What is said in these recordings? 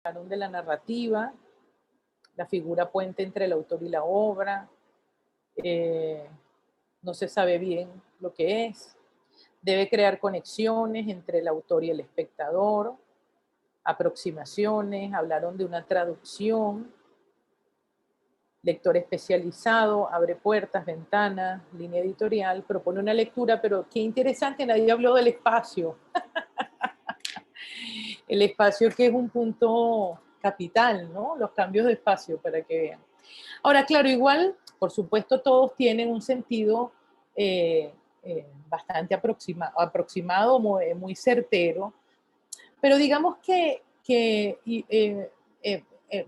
hablaron de la narrativa, la figura puente entre el autor y la obra, no se sabe bien lo que es, debe crear conexiones entre el autor y el espectador, aproximaciones, hablaron de una traducción, lector especializado, abre puertas, ventanas, línea editorial, propone una lectura, pero qué interesante, nadie habló del espacio. El espacio que es un punto capital, ¿no? Los cambios de espacio, para que vean. Ahora, claro, igual, por supuesto, todos tienen un sentido bastante aproximado, muy certero, pero digamos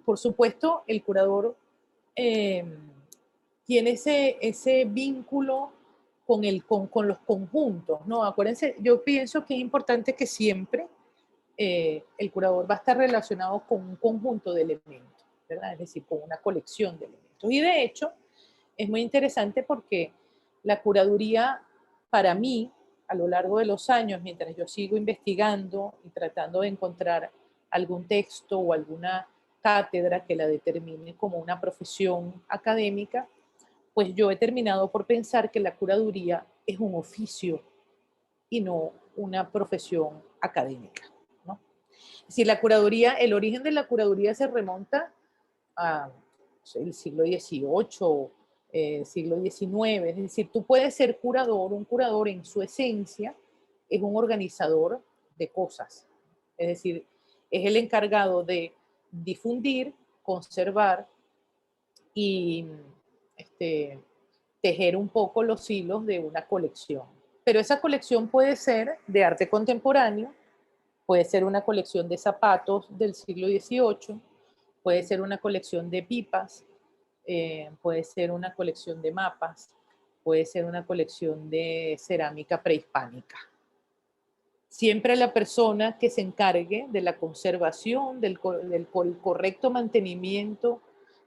por supuesto, el curador eh, tiene ese vínculo con los conjuntos, ¿no? Acuérdense, yo pienso que es importante que siempre el curador va a estar relacionado con un conjunto de elementos, ¿verdad? Es decir, con una colección de elementos. Y de hecho, es muy interesante porque la curaduría, para mí, a lo largo de los años, mientras yo sigo investigando y tratando de encontrar algún texto o alguna cátedra que la determine como una profesión académica, pues yo he terminado por pensar que la curaduría es un oficio y no una profesión académica, ¿no? Si la curaduría, el origen de la curaduría se remonta a el siglo XVIII, siglo XIX, es decir, tú puedes ser curador, un curador en su esencia es un organizador de cosas, es decir, es el encargado de difundir, conservar y tejer un poco los hilos de una colección. Pero esa colección puede ser de arte contemporáneo, puede ser una colección de zapatos del siglo XVIII, puede ser una colección de pipas, puede ser una colección de mapas, puede ser una colección de cerámica prehispánica. Siempre la persona que se encargue de la conservación, del correcto mantenimiento,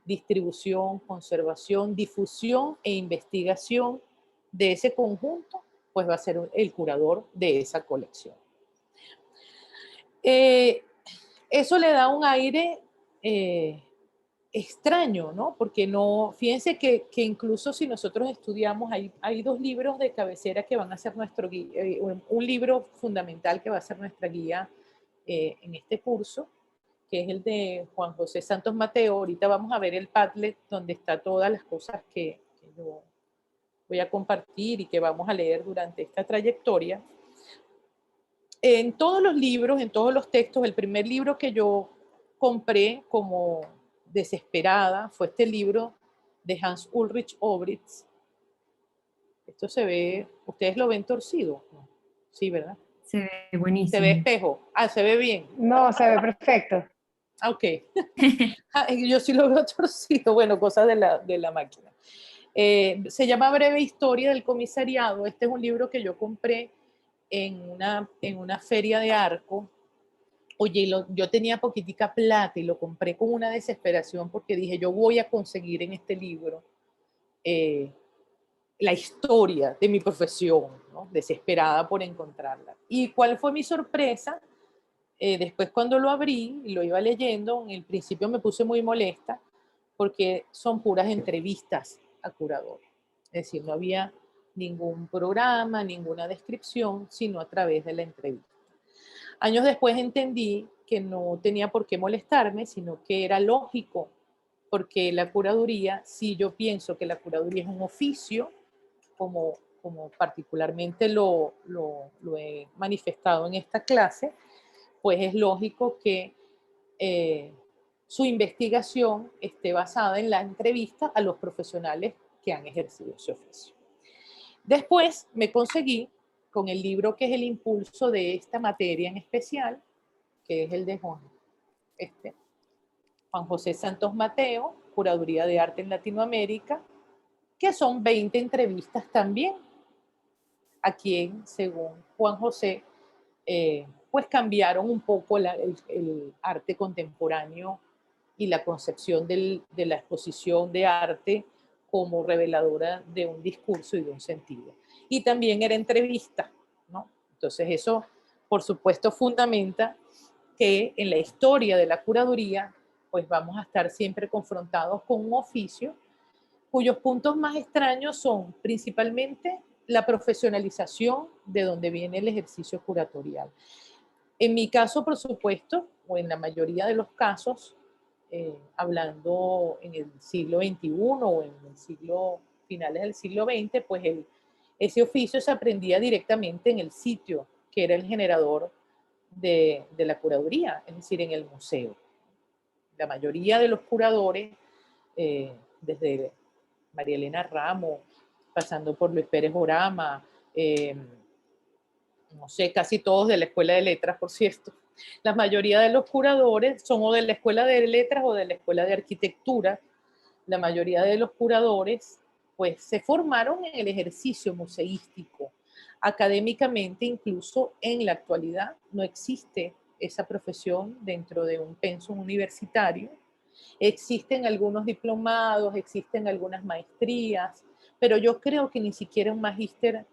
distribución, conservación, difusión e investigación de ese conjunto, pues va a ser el curador de esa colección. Eso le da un aire extraño, ¿no? Porque no, fíjense que incluso si nosotros estudiamos, hay dos libros de cabecera que van a ser nuestro guía, un libro fundamental que va a ser nuestra guía en este curso, que es el de Juan José Santos Mateo. Ahorita vamos a ver el Padlet donde está todas las cosas que yo voy a compartir y que vamos a leer durante esta trayectoria. En todos los libros, en todos los textos, el primer libro que yo compré como desesperada fue este libro de Hans Ulrich Obrist. Esto se ve, ustedes lo ven torcido, ¿no? Sí, ¿verdad? Se ve Se ve buenísimo. espejo. Ah, se ve bien. No, se ve perfecto. Ah, ok. Yo sí lo veo torcido. Bueno, cosas de la máquina. Se llama Breve Historia del Comisariado. Este es un libro que yo compré en una feria de Arco. Oye, yo tenía poquitica plata y lo compré con una desesperación porque dije, yo voy a conseguir en este libro la historia de mi profesión, ¿no? Desesperada por encontrarla. ¿Y cuál fue mi sorpresa? Después cuando lo abrí y lo iba leyendo, en el principio me puse muy molesta porque son puras entrevistas a curadores. Es decir, no había ningún programa, ninguna descripción, sino a través de la entrevista. Años después entendí que no tenía por qué molestarme, sino que era lógico, porque la curaduría, si yo pienso que la curaduría es un oficio, como particularmente lo he manifestado en esta clase, pues es lógico que su investigación esté basada en la entrevista a los profesionales que han ejercido ese oficio. Después me conseguí con el libro que es el impulso de esta materia en especial, que es el de Juan José Santos Mateo, Curaduría de Arte en Latinoamérica, que son 20 entrevistas también, a quien, según Juan José, pues cambiaron un poco el arte contemporáneo y la concepción de la exposición de arte como reveladora de un discurso y de un sentido. Y también era entrevista, ¿no? Entonces eso, por supuesto, fundamenta que en la historia de la curaduría, pues vamos a estar siempre confrontados con un oficio cuyos puntos más extraños son principalmente la profesionalización de donde viene el ejercicio curatorial. En mi caso, por supuesto, o en la mayoría de los casos, hablando en el siglo XXI o en el siglo, finales del siglo XX, pues ese oficio se aprendía directamente en el sitio, que era el generador de la curaduría, es decir, en el museo. La mayoría de los curadores, desde María Elena Ramos, pasando por Luis Pérez Orama, no sé, casi todos de la Escuela de Letras, por cierto. La mayoría de los curadores son o de la Escuela de Letras o de la Escuela de Arquitectura. La mayoría de los curadores, pues, se formaron en el ejercicio museístico. Académicamente, incluso en la actualidad, no existe esa profesión dentro de un pensum universitario. Existen algunos diplomados, existen algunas maestrías, pero yo creo que ni siquiera un magíster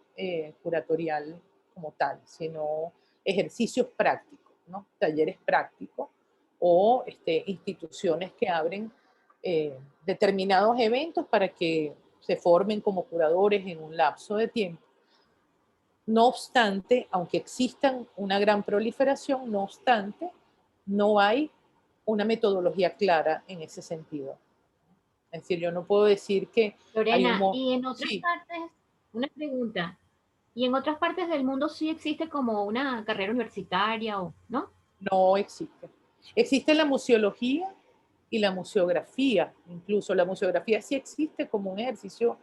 curatorial como tal, sino ejercicios prácticos, ¿no? Talleres prácticos o instituciones que abren determinados eventos para que se formen como curadores en un lapso de tiempo. No obstante, aunque existan una gran proliferación, no obstante, no hay una metodología clara en ese sentido. Es decir, yo no puedo decir que hay un... Lorena, y en otras Sí, partes, una pregunta, ¿y en otras partes del mundo sí existe como una carrera universitaria o no? no existe. Existe la museología y la museografía, incluso la museografía sí existe como un ejercicio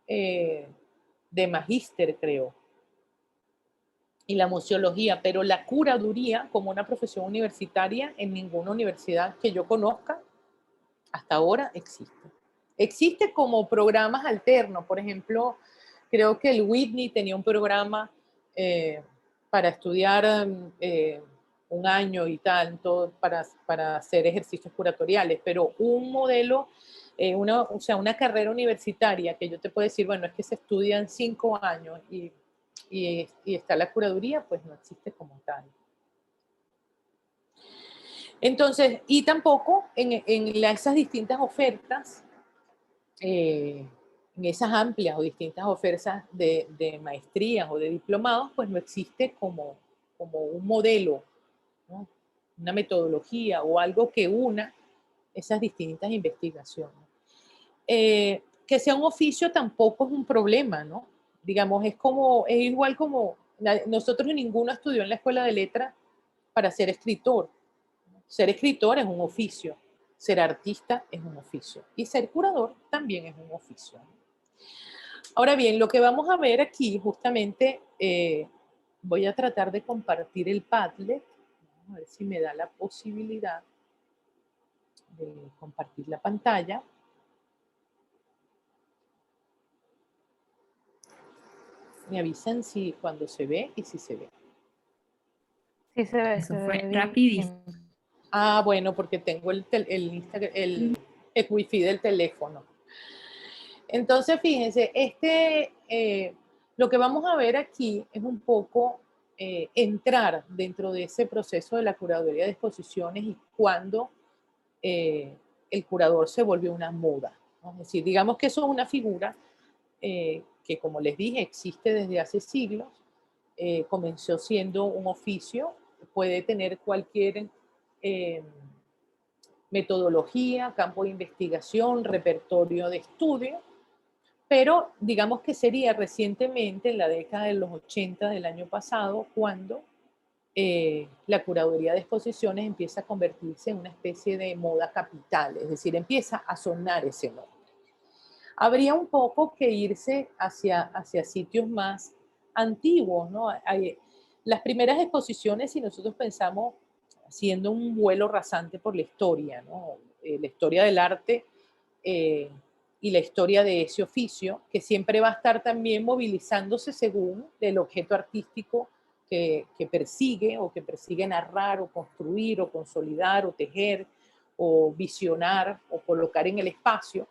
eh, de magíster, creo, y la museología, pero la curaduría como una profesión universitaria en ninguna universidad que yo conozca hasta ahora existe. Existe como programas alternos, por ejemplo, creo que el Whitney tenía un programa eh, para estudiar un año y tanto para hacer ejercicios curatoriales, pero un modelo, o sea, una carrera universitaria que yo te puedo decir, bueno, es que se estudian 5 años y está la curaduría, pues no existe como tal. Entonces, y tampoco en esas distintas ofertas, en esas amplias o distintas ofertas de maestrías o de diplomados, pues no existe como un modelo, ¿no? Una metodología o algo que una esas distintas investigaciones. Que sea un oficio tampoco es un problema, ¿no? Digamos, es igual como nosotros ninguno estudió en la escuela de letras para ser escritor. Ser escritor es un oficio, ser artista es un oficio y ser curador también es un oficio. Ahora bien, lo que vamos a ver aquí justamente, voy a tratar de compartir el Padlet, vamos a ver si me da la posibilidad de compartir la pantalla. Me avisan si cuando se ve y si se ve. Sí, Eso se fue ve rapidísimo. bien. Ah, bueno, porque tengo el wifi del teléfono. Entonces, fíjense, lo que vamos a ver aquí es un poco entrar dentro de ese proceso de la curaduría de exposiciones y cuando el curador se volvió una moda, ¿no? Es decir, digamos que eso es una figura que, como les dije, existe desde hace siglos, comenzó siendo un oficio, puede tener cualquier eh, metodología, campo de investigación, repertorio de estudio, pero digamos que sería recientemente, en la década de los 80 del año pasado, cuando la curaduría de exposiciones empieza a convertirse en una especie de moda capital, es decir, empieza a sonar ese nombre. Habría un poco que irse hacia sitios más antiguos, ¿no? Las primeras exposiciones, si nosotros pensamos haciendo un vuelo rasante por la historia, ¿no? La historia del arte eh, y la historia de ese oficio, que siempre va a estar también movilizándose según el objeto artístico que persigue o que persigue narrar o construir o consolidar o tejer o visionar o colocar en el espacio.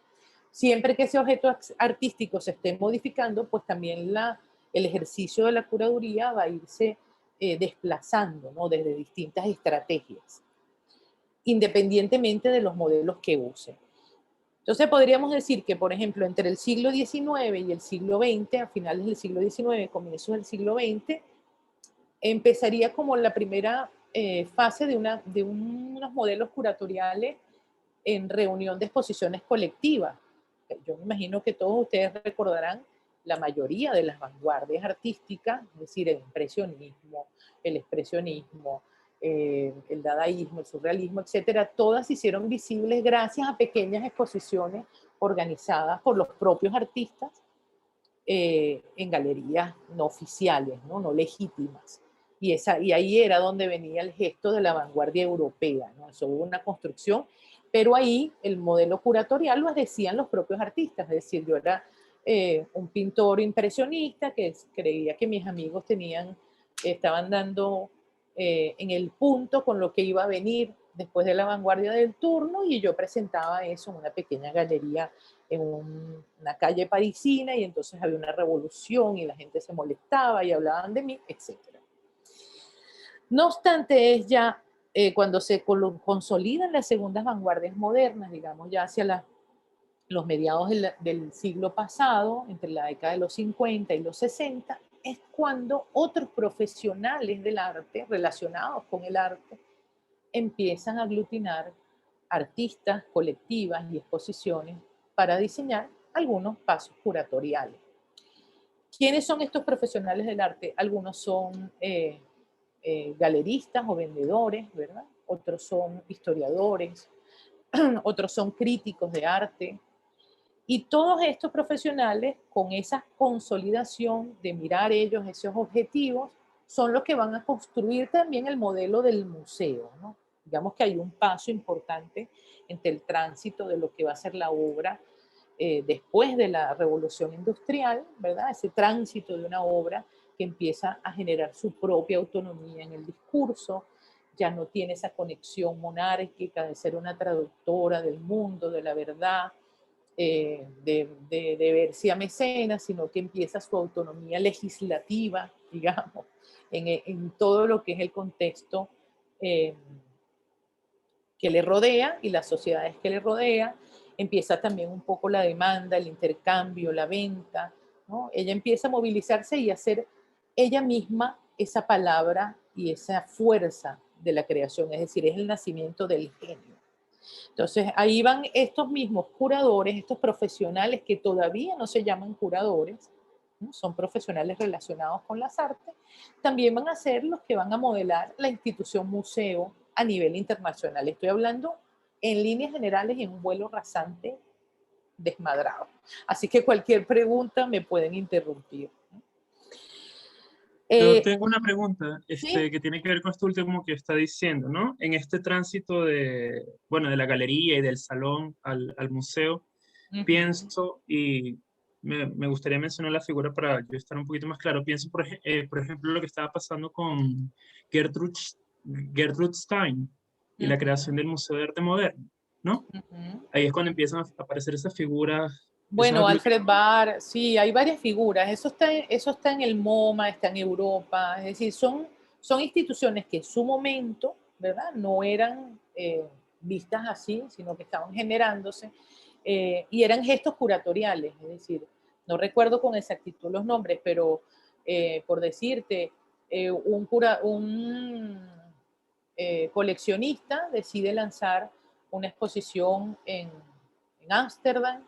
Siempre que ese objeto artístico se esté modificando, pues también el ejercicio de la curaduría va a irse desplazando, ¿no? Desde distintas estrategias, independientemente de los modelos que use. Entonces podríamos decir que, por ejemplo, entre el siglo XIX y el siglo XX, a finales del siglo XIX, comienzos del siglo XX, empezaría como la primera fase de unos modelos curatoriales en reunión de exposiciones colectivas. Yo me imagino que todos ustedes recordarán la mayoría de las vanguardias artísticas, es decir, el impresionismo, el expresionismo, el dadaísmo, el surrealismo, etcétera, todas se hicieron visibles gracias a pequeñas exposiciones organizadas por los propios artistas en galerías no oficiales, no legítimas. Y ahí era donde venía el gesto de la vanguardia europea, ¿no? Eso hubo una construcción, pero ahí el modelo curatorial lo decían los propios artistas, es decir, yo era un pintor impresionista que creía que mis amigos estaban dando en el punto con lo que iba a venir después de la vanguardia del turno, y yo presentaba eso en una pequeña galería en una calle parisina, y entonces había una revolución y la gente se molestaba y hablaban de mí, etc. No obstante, es ya cuando se consolidan las segundas vanguardias modernas, digamos ya hacia los mediados del siglo pasado, entre la década de los 50 y los 60, es cuando otros profesionales del arte, relacionados con el arte, empiezan a aglutinar artistas, colectivas y exposiciones para diseñar algunos pasos curatoriales. ¿Quiénes son estos profesionales del arte? Algunos son galeristas o vendedores, ¿verdad? Otros son historiadores, otros son críticos de arte. Y todos estos profesionales, con esa consolidación de mirar ellos esos objetivos, son los que van a construir también el modelo del museo, ¿no? Digamos que hay un paso importante entre el tránsito de lo que va a ser la obra después de la revolución industrial, ¿verdad? Ese tránsito de una obra que empieza a generar su propia autonomía en el discurso, ya no tiene esa conexión monárquica de ser una traductora del mundo, de la verdad, de verse a mecenas, sino que empieza su autonomía legislativa, digamos, en todo lo que es el contexto que le rodea y las sociedades que le rodea. Empieza también un poco la demanda, el intercambio, la venta, ¿no? Ella empieza a movilizarse y a hacer ella misma esa palabra y esa fuerza de la creación, es decir, es el nacimiento del genio. Entonces, ahí van estos mismos curadores, estos profesionales que todavía no se llaman curadores, ¿no? Son profesionales relacionados con las artes, también van a ser los que van a modelar la institución museo a nivel internacional. Estoy hablando en líneas generales y en un vuelo rasante desmadrado. Así que cualquier pregunta me pueden interrumpir. Yo tengo una pregunta ¿sí? que tiene que ver con esto último que está diciendo, ¿no? En este tránsito de, bueno, de la galería y del salón al museo, pienso, y me gustaría mencionar la figura para yo estar un poquito más claro, pienso, por ejemplo, lo que estaba pasando con Gertrude Stein y la creación del Museo de Arte Moderno, ¿no? Ahí es cuando empiezan a aparecer esas figuras. Bueno, Alfred Barr, sí, hay varias figuras. Eso está en el MoMA, está en Europa. Es decir, son instituciones que en su momento, ¿verdad? No eran vistas así, sino que estaban generándose y eran gestos curatoriales. Es decir, no recuerdo con exactitud los nombres, pero por decirte, un coleccionista decide lanzar una exposición en Ámsterdam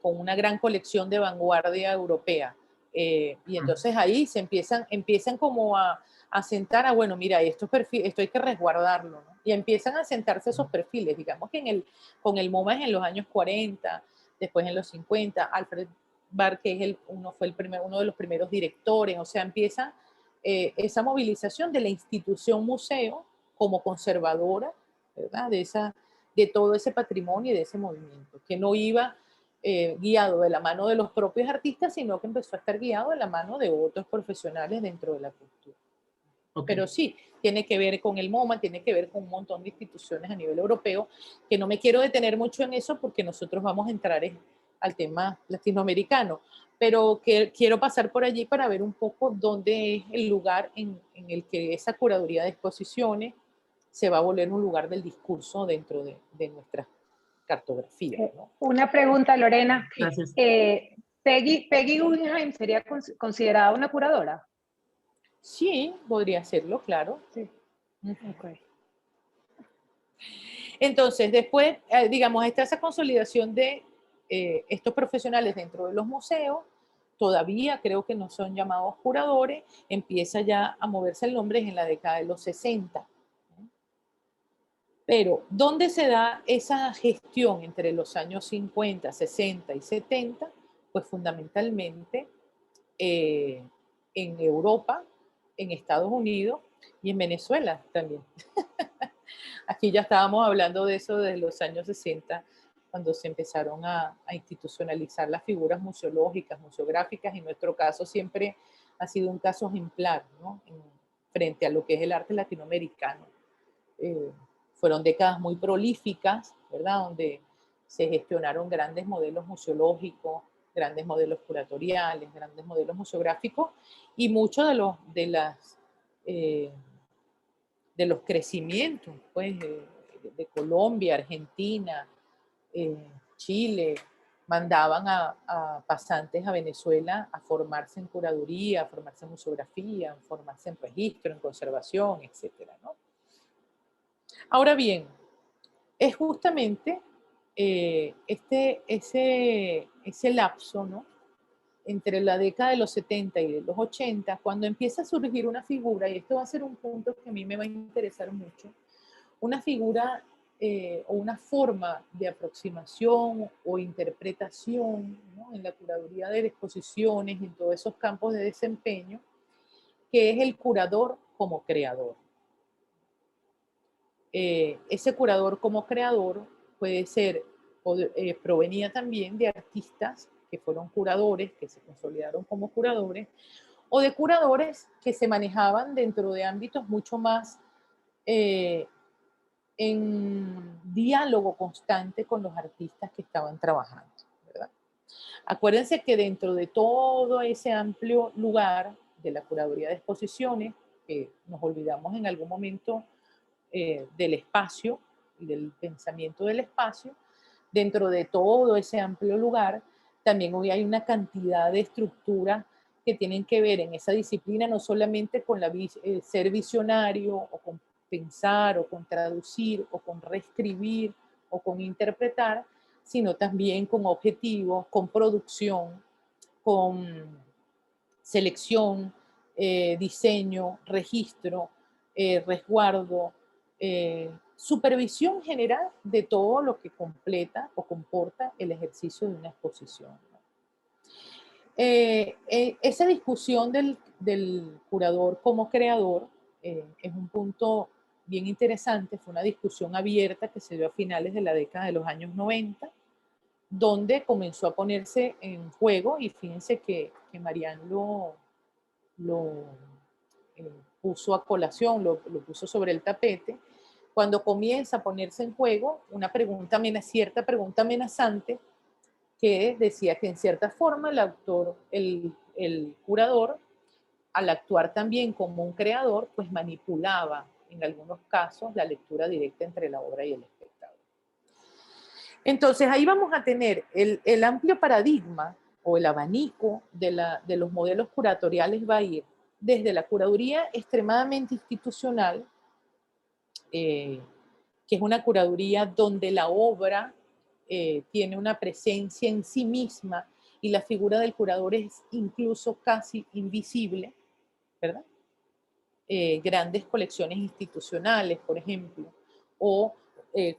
con una gran colección de vanguardia europea. Y entonces ahí se empiezan como a sentar bueno, mira, esto hay que resguardarlo, ¿no? Y empiezan a sentarse esos perfiles, digamos que con el MoMA es en los años 40, después en los 50, Alfred Barr, que es uno de los primeros directores, o sea, empieza esa movilización de la institución museo como conservadora, ¿verdad? De todo ese patrimonio y de ese movimiento, que no iba guiado de la mano de los propios artistas, sino que empezó a estar guiado de la mano de otros profesionales dentro de la cultura. Okay. Pero sí, tiene que ver con el MoMA, tiene que ver con un montón de instituciones a nivel europeo, que no me quiero detener mucho en eso porque nosotros vamos a entrar al tema latinoamericano, pero que quiero pasar por allí para ver un poco dónde es el lugar en el que esa curaduría de exposiciones se va a volver un lugar del discurso dentro de nuestra cartografía, ¿no? Una pregunta, Lorena. Gracias. Peggy Guggenheim sería considerada una curadora. Sí, podría serlo, claro. Sí. Okay. Entonces, después, digamos, está esa consolidación de estos profesionales dentro de los museos. Todavía creo que no son llamados curadores. Empieza ya a moverse el nombre en la década de los 60. Pero, ¿dónde se da esa gestión entre los años 50, 60 y 70? Pues fundamentalmente en Europa, en Estados Unidos y en Venezuela también. Aquí ya estábamos hablando de eso desde los años 60, cuando se empezaron a institucionalizar las figuras museológicas, museográficas. En nuestro caso siempre ha sido un caso ejemplar, ¿no? Frente a lo que es el arte latinoamericano. Fueron décadas muy prolíficas, ¿verdad? Donde se gestionaron grandes modelos museológicos, grandes modelos curatoriales, grandes modelos museográficos, y muchos de los crecimientos, pues, de Colombia, Argentina, Chile, mandaban a pasantes a Venezuela a formarse en curaduría, a formarse en museografía, a formarse en registro, en conservación, etcétera, ¿no? Ahora bien, es justamente ese lapso, ¿no? Entre la década de los 70 y de los 80, cuando empieza a surgir una figura, y esto va a ser un punto que a mí me va a interesar mucho, una figura o una forma de aproximación o interpretación, ¿no? En la curaduría de exposiciones, en todos esos campos de desempeño, que es el curador como creador. Ese curador como creador puede ser, provenía también de artistas que fueron curadores, que se consolidaron como curadores, o de curadores que se manejaban dentro de ámbitos mucho más en diálogo constante con los artistas que estaban trabajando, ¿verdad? Acuérdense que dentro de todo ese amplio lugar de la curaduría de exposiciones, que nos olvidamos en algún momento del espacio y del pensamiento del espacio, dentro de todo ese amplio lugar, también hoy hay una cantidad de estructuras que tienen que ver en esa disciplina, no solamente con ser visionario o con pensar o con traducir o con reescribir o con interpretar, sino también con objetivos, con producción, con selección, diseño, registro, resguardo, supervisión general de todo lo que completa o comporta el ejercicio de una exposición. Esa discusión del curador como creador es un punto bien interesante, fue una discusión abierta que se dio a finales de la década de los años 90, donde comenzó a ponerse en juego, y fíjense que Marianne lo puso a colación, lo puso sobre el tapete, cuando comienza a ponerse en juego una pregunta, cierta pregunta amenazante, que decía que en cierta forma el curador, al actuar también como un creador, pues manipulaba en algunos casos la lectura directa entre la obra y el espectador. Entonces ahí vamos a tener el amplio paradigma o el abanico de los modelos curatoriales. Va a ir desde la curaduría extremadamente institucional, que es una curaduría donde la obra tiene una presencia en sí misma y la figura del curador es incluso casi invisible, ¿verdad? Grandes colecciones institucionales, por ejemplo, o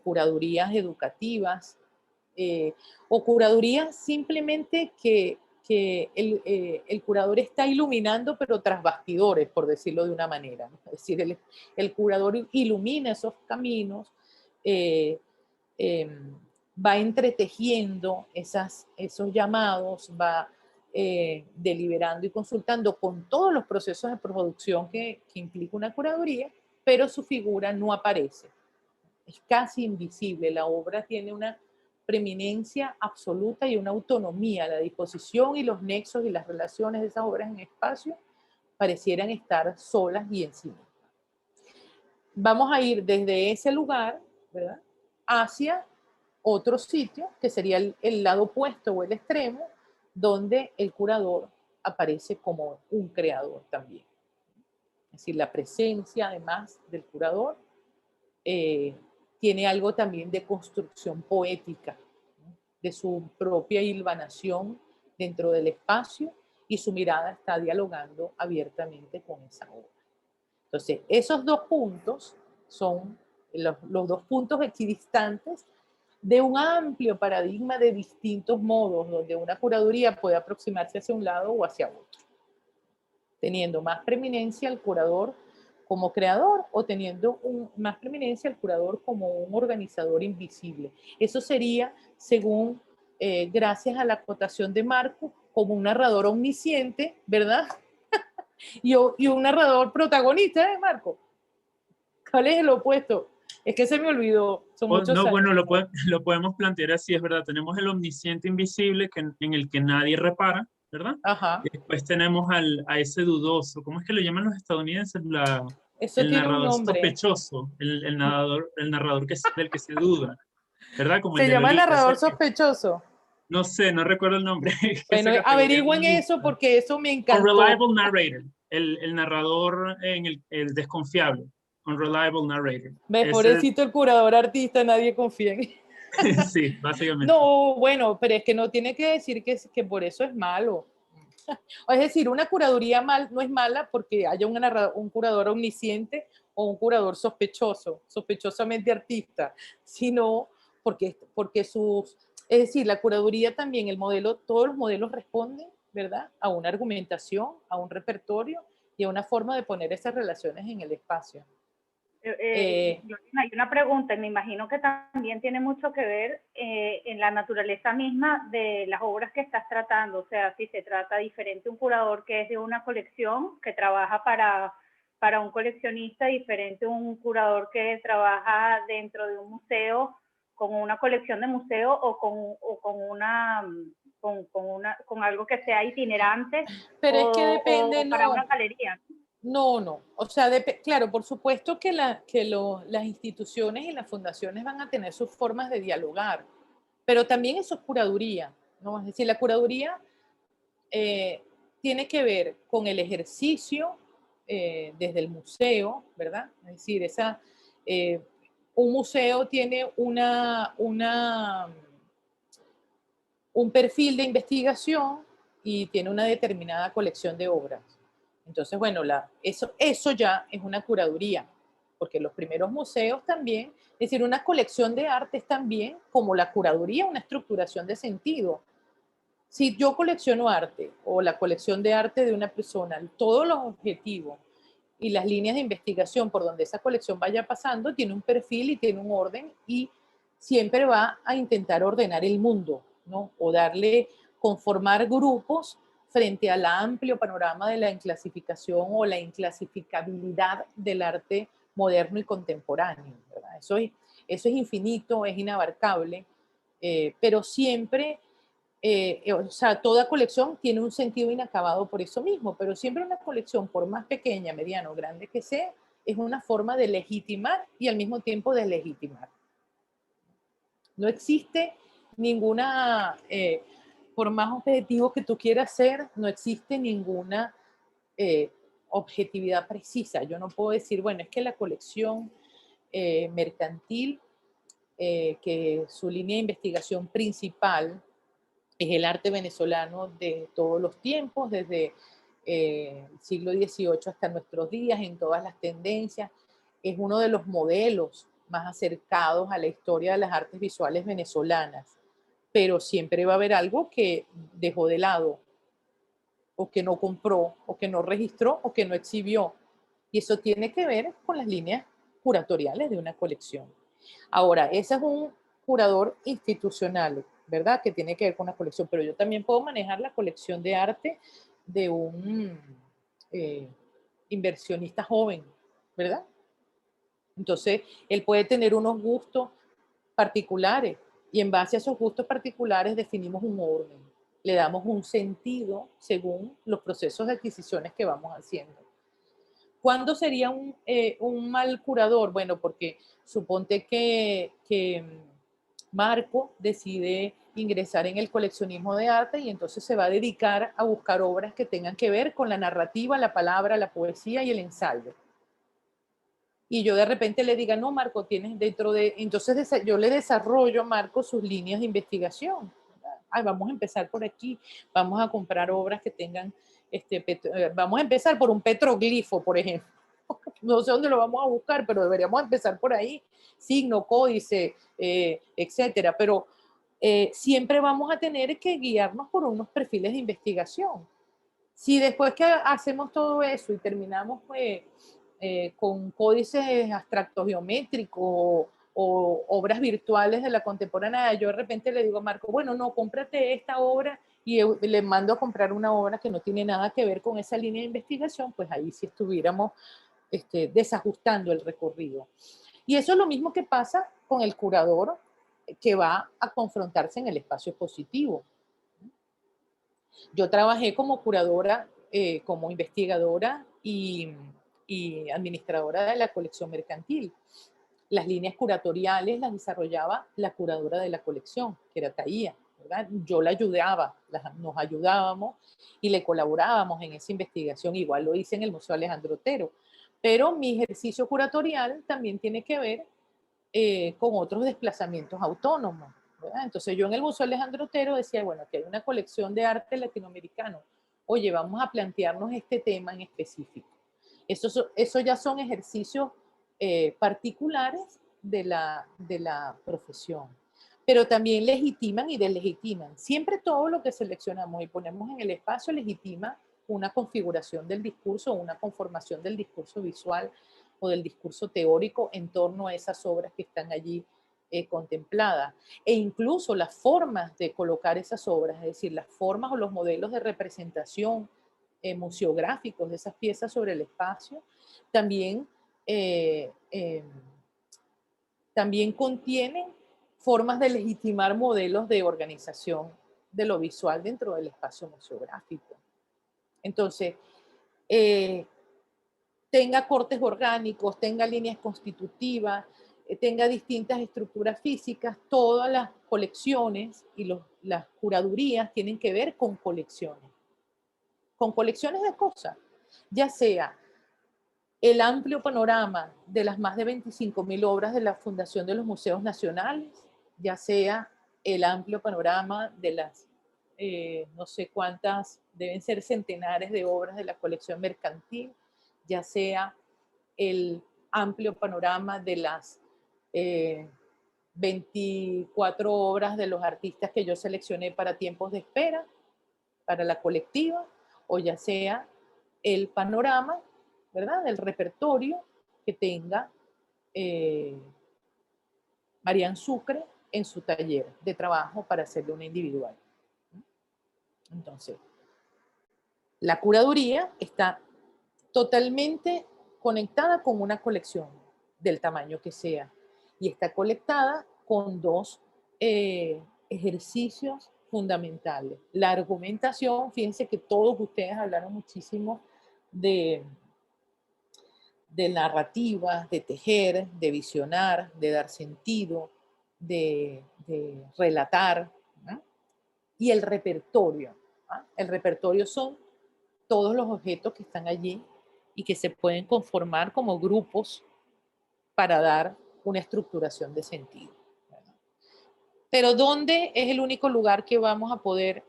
curadurías educativas, o curadurías simplemente que el curador está iluminando, pero tras bastidores, por decirlo de una manera, ¿no? Es decir, el curador ilumina esos caminos, va entretejiendo esos llamados, va deliberando y consultando con todos los procesos de producción que implica una curaduría, pero su figura no aparece. Es casi invisible. La obra tiene una preeminencia absoluta y una autonomía. La disposición y los nexos y las relaciones de esas obras en espacio parecieran estar solas y en sí mismas. Vamos a ir desde ese lugar, ¿verdad?, hacia otro sitio, que sería el lado opuesto o el extremo, donde el curador aparece como un creador también. Es decir, la presencia, además del curador, tiene algo también de construcción poética, ¿no?, de su propia hilvanación dentro del espacio, y su mirada está dialogando abiertamente con esa obra. Entonces, esos dos puntos son los dos puntos equidistantes de un amplio paradigma de distintos modos, donde una curaduría puede aproximarse hacia un lado o hacia otro, teniendo más preeminencia el curador como creador, o teniendo más preeminencia el curador como un organizador invisible. Eso sería, según, gracias a la acotación de Marco, como un narrador omnisciente, ¿verdad? y un narrador protagonista, ¿eh, Marco? ¿Cuál es el opuesto? Es que se me olvidó, son muchos No, años. bueno, lo podemos plantear así, es verdad. Tenemos el omnisciente invisible en el que nadie repara, ¿verdad? Ajá. Y después tenemos a ese dudoso, ¿cómo es que lo llaman los estadounidenses? Eso El tiene un narrador nombre. sospechoso, el narrador del que se duda, ¿verdad? Como el Se de llama Lolita. narrador sospechoso. No sé, no recuerdo el nombre. Bueno, Esa categoría no averigüen me eso gusta. porque eso me encantó. Unreliable narrator, el narrador el desconfiable. Unreliable narrator. Ve, Ese, pobrecito el curador artista, nadie confía en él. sí, básicamente. No, bueno, pero es que no tiene que decir que por eso es malo. Es decir, una curaduría no es mala porque haya un curador omnisciente o un curador sospechoso, sospechosamente artista, sino porque es decir, la curaduría también, todos los modelos responden, ¿verdad?, a una argumentación, a un repertorio y a una forma de poner esas relaciones en el espacio. Hay una pregunta, y me imagino que también tiene mucho que ver en la naturaleza misma de las obras que estás tratando. O sea, si se trata diferente un curador que es de una colección, que trabaja para un coleccionista, diferente un curador que trabaja dentro de un museo, con una colección de museo, o con algo que sea itinerante, Pero es que depende, o para no. una galería. No. O sea, claro, por supuesto que las instituciones y las fundaciones van a tener sus formas de dialogar, pero también eso es curaduría, ¿no? Es decir, la curaduría tiene que ver con el ejercicio desde el museo, ¿verdad? Es decir, un museo tiene un perfil de investigación y tiene una determinada colección de obras. Entonces, bueno, eso ya es una curaduría, porque los primeros museos también, es decir, una colección de arte es también, como la curaduría, una estructuración de sentido. Si yo colecciono arte o la colección de arte de una persona, todos los objetivos y las líneas de investigación por donde esa colección vaya pasando, tiene un perfil y tiene un orden, y siempre va a intentar ordenar el mundo, ¿no? O conformar grupos frente al amplio panorama de la inclasificación o la inclasificabilidad del arte moderno y contemporáneo, ¿verdad? Eso es infinito, es inabarcable, pero siempre, o sea, toda colección tiene un sentido inacabado por eso mismo, pero siempre una colección, por más pequeña, mediana o grande que sea, es una forma de legitimar y al mismo tiempo de legitimar. No existe ninguna, por más objetivo que tú quieras ser, no existe ninguna objetividad precisa. Yo no puedo decir, bueno, es que la colección mercantil, que su línea de investigación principal es el arte venezolano de todos los tiempos, desde el siglo XVIII hasta nuestros días, en todas las tendencias. Es uno de los modelos más acercados a la historia de las artes visuales venezolanas, pero siempre va a haber algo que dejó de lado, o que no compró, o que no registró, o que no exhibió. Y eso tiene que ver con las líneas curatoriales de una colección. Ahora, ese es un curador institucional, ¿verdad?, que tiene que ver con la colección, pero yo también puedo manejar la colección de arte de un inversionista joven, ¿verdad? Entonces, él puede tener unos gustos particulares, Y en base a esos gustos particulares definimos un orden, le damos un sentido según los procesos de adquisiciones que vamos haciendo. ¿Cuándo sería un mal curador? Bueno, porque suponte que Marco decide ingresar en el coleccionismo de arte y entonces se va a dedicar a buscar obras que tengan que ver con la narrativa, la palabra, la poesía y el ensayo. Y yo de repente le diga, no, Marco, tienes dentro de... Entonces yo le desarrollo a Marco sus líneas de investigación. Ay, vamos a empezar por aquí, vamos a comprar obras que tengan... vamos a empezar por un petroglifo, por ejemplo. No sé dónde lo vamos a buscar, pero deberíamos empezar por ahí. Signo, códice, etcétera. Pero siempre vamos a tener que guiarnos por unos perfiles de investigación. Si después que hacemos todo eso y terminamos con códices abstractos geométricos o obras virtuales de la contemporánea, yo de repente le digo a Marco, bueno, no, cómprate esta obra y le mando a comprar una obra que no tiene nada que ver con esa línea de investigación, pues ahí sí estuviéramos desajustando el recorrido. Y eso es lo mismo que pasa con el curador que va a confrontarse en el espacio expositivo. Yo trabajé como curadora, como investigadora y administradora de la colección mercantil. Las líneas curatoriales las desarrollaba la curadora de la colección, que era Taía, ¿verdad? Yo la ayudaba, nos ayudábamos y le colaborábamos en esa investigación. Igual lo hice en el Museo Alejandro Otero. Pero mi ejercicio curatorial también tiene que ver con otros desplazamientos autónomos, ¿verdad? Entonces yo en el Museo Alejandro Otero decía, bueno, aquí hay una colección de arte latinoamericano. Oye, vamos a plantearnos este tema en específico. Eso ya son ejercicios particulares de la profesión, pero también legitiman y deslegitiman. Siempre todo lo que seleccionamos y ponemos en el espacio legitima una configuración del discurso, una conformación del discurso visual o del discurso teórico en torno a esas obras que están allí contempladas. E incluso las formas de colocar esas obras, es decir, las formas o los modelos de representación museográficos de esas piezas sobre el espacio, también contienen formas de legitimar modelos de organización de lo visual dentro del espacio museográfico. Entonces, tenga cortes orgánicos, tenga líneas constitutivas, tenga distintas estructuras físicas, todas las colecciones y las curadurías tienen que ver con colecciones de cosas, ya sea el amplio panorama de las más de 25.000 obras de la Fundación de los Museos Nacionales, ya sea el amplio panorama de las no sé cuántas, deben ser centenares de obras de la colección mercantil, ya sea el amplio panorama de las 24 obras de los artistas que yo seleccioné para tiempos de espera, para la colectiva, o ya sea el panorama, ¿verdad?, del repertorio que tenga Marian Sucre en su taller de trabajo para hacerle una individual. Entonces, la curaduría está totalmente conectada con una colección del tamaño que sea y está conectada con dos ejercicios fundamentales. La argumentación, fíjense que todos ustedes hablaron muchísimo de narrativas, de tejer, de visionar, de dar sentido, de relatar, ¿no? Y el repertorio. ¿No? El repertorio son todos los objetos que están allí y que se pueden conformar como grupos para dar una estructuración de sentido. ¿Verdad? Pero ¿dónde es el único lugar que vamos a poder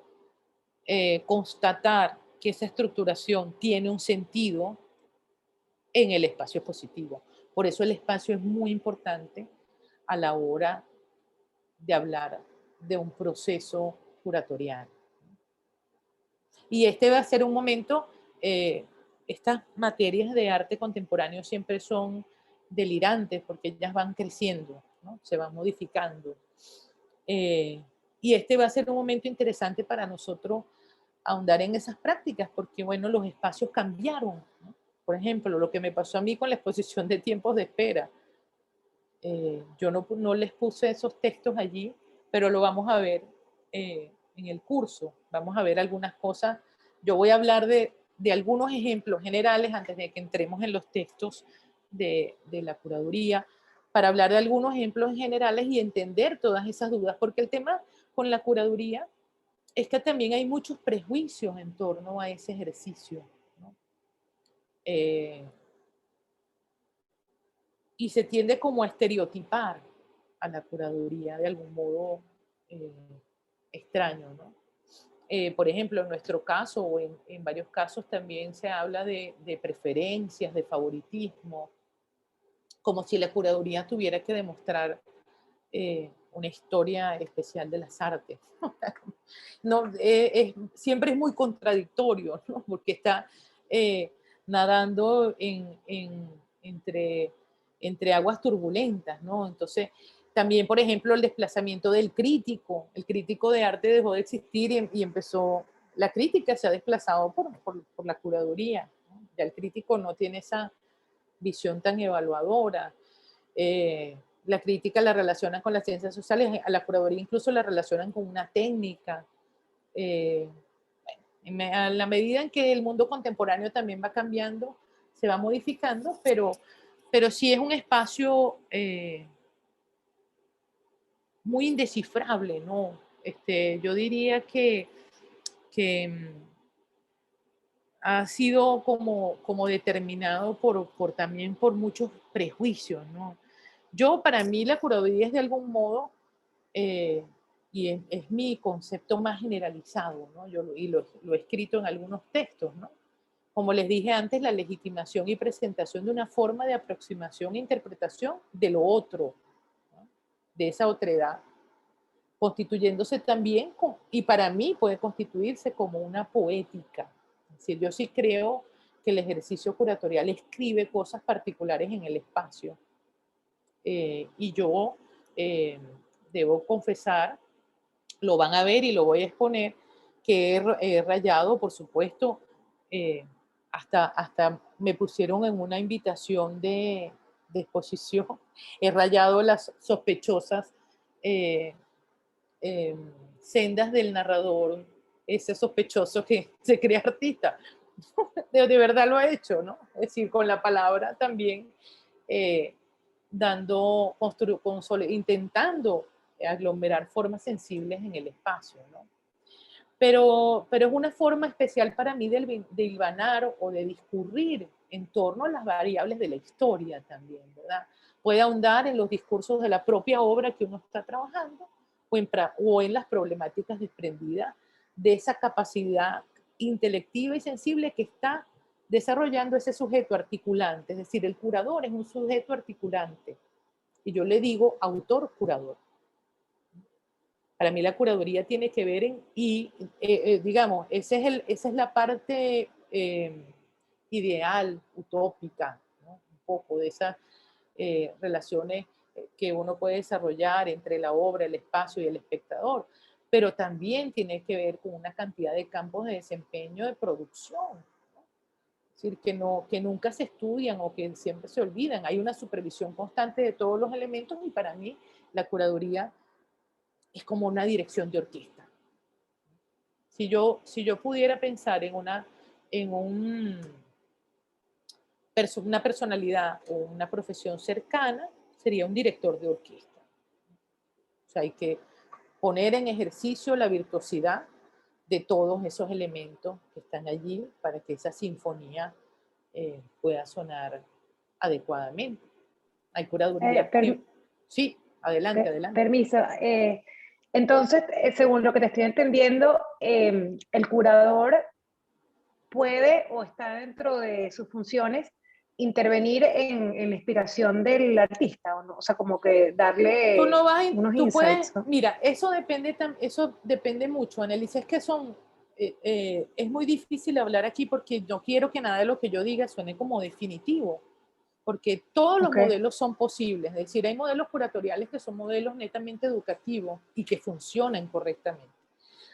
constatar que esa estructuración tiene un sentido? En el espacio expositivo. Por eso el espacio es muy importante a la hora de hablar de un proceso curatorial. Y este va a ser un momento, estas materias de arte contemporáneo siempre son delirantes porque ellas van creciendo, ¿no? Se van modificando. Y este va a ser un momento interesante para nosotros ahondar en esas prácticas porque, bueno, los espacios cambiaron, ¿no? Por ejemplo, lo que me pasó a mí con la exposición de tiempos de espera. Yo no les puse esos textos allí pero lo vamos a ver en el curso. Vamos a ver algunas cosas. Yo voy a hablar de algunos ejemplos generales antes de que entremos en los textos de la curaduría, para hablar de algunos ejemplos generales y entender todas esas dudas, porque el tema con la curaduría es que también hay muchos prejuicios en torno a ese ejercicio, ¿no? Y se tiende como a estereotipar a la curaduría de algún modo extraño, ¿no? Por ejemplo, en nuestro caso o en varios casos también se habla de preferencias, de favoritismo, como si la curaduría tuviera que demostrar una historia especial de las artes. No, siempre es muy contradictorio, ¿no? Porque está nadando entre aguas turbulentas, ¿no? Entonces, también, por ejemplo, el desplazamiento del crítico. El crítico de arte dejó de existir y empezó, la crítica se ha desplazado por la curaduría, ¿no? Ya el crítico no tiene esa visión tan evaluadora. La crítica la relacionan con las ciencias sociales, a la curaduría incluso la relacionan con una técnica. A la medida en que el mundo contemporáneo también va cambiando, se va modificando, pero sí es un espacio muy indescifrable, ¿no? Yo diría que ha sido como determinado también por muchos prejuicios, ¿no? Para mí la curaduría es de algún modo, y es mi concepto más generalizado, ¿no? Lo he escrito en algunos textos, ¿no? Como les dije antes, la legitimación y presentación de una forma de aproximación e interpretación de lo otro, ¿no? De esa otredad, constituyéndose también, y para mí puede constituirse como una poética. Es decir, yo sí creo que el ejercicio curatorial escribe cosas particulares en el espacio. Y yo debo confesar, lo van a ver y lo voy a exponer, que he rayado, por supuesto, hasta me pusieron en una invitación de exposición, he rayado las sospechosas sendas del narrador, ese sospechoso que se cree artista. De verdad lo ha hecho, ¿no? Es decir, con la palabra también intentando aglomerar formas sensibles en el espacio, ¿no? Pero es una forma especial para mí de hilvanar o de discurrir en torno a las variables de la historia también, ¿verdad? Puede ahondar en los discursos de la propia obra que uno está trabajando o en las problemáticas desprendidas de esa capacidad intelectiva y sensible que está desarrollando ese sujeto articulante. Es decir, el curador es un sujeto articulante. Y yo le digo autor-curador. Para mí la curaduría tiene que ver digamos, esa es la parte ideal, utópica, ¿no? Un poco de esas relaciones que uno puede desarrollar entre la obra, el espacio y el espectador, pero también tiene que ver con una cantidad de campos de desempeño de producción, ¿no? Es decir, que nunca se estudian o que siempre se olvidan. Hay una supervisión constante de todos los elementos y para mí la curaduría es como una dirección de orquesta. Si yo pudiera pensar en una personalidad o una profesión cercana, sería un director de orquesta. O sea, hay que poner en ejercicio la virtuosidad de todos esos elementos que están allí para que esa sinfonía pueda sonar adecuadamente. Hay curaduría. Sí, adelante. Permiso. Entonces, según lo que te estoy entendiendo, el curador puede o está dentro de sus funciones intervenir en la inspiración del artista, ¿o no? O sea, como que darle unos insights, ¿no? Mira, eso depende mucho, Annelise, es que es muy difícil hablar aquí porque no quiero que nada de lo que yo diga suene como definitivo, porque todos los modelos son posibles, es decir, hay modelos curatoriales que son modelos netamente educativos y que funcionan correctamente.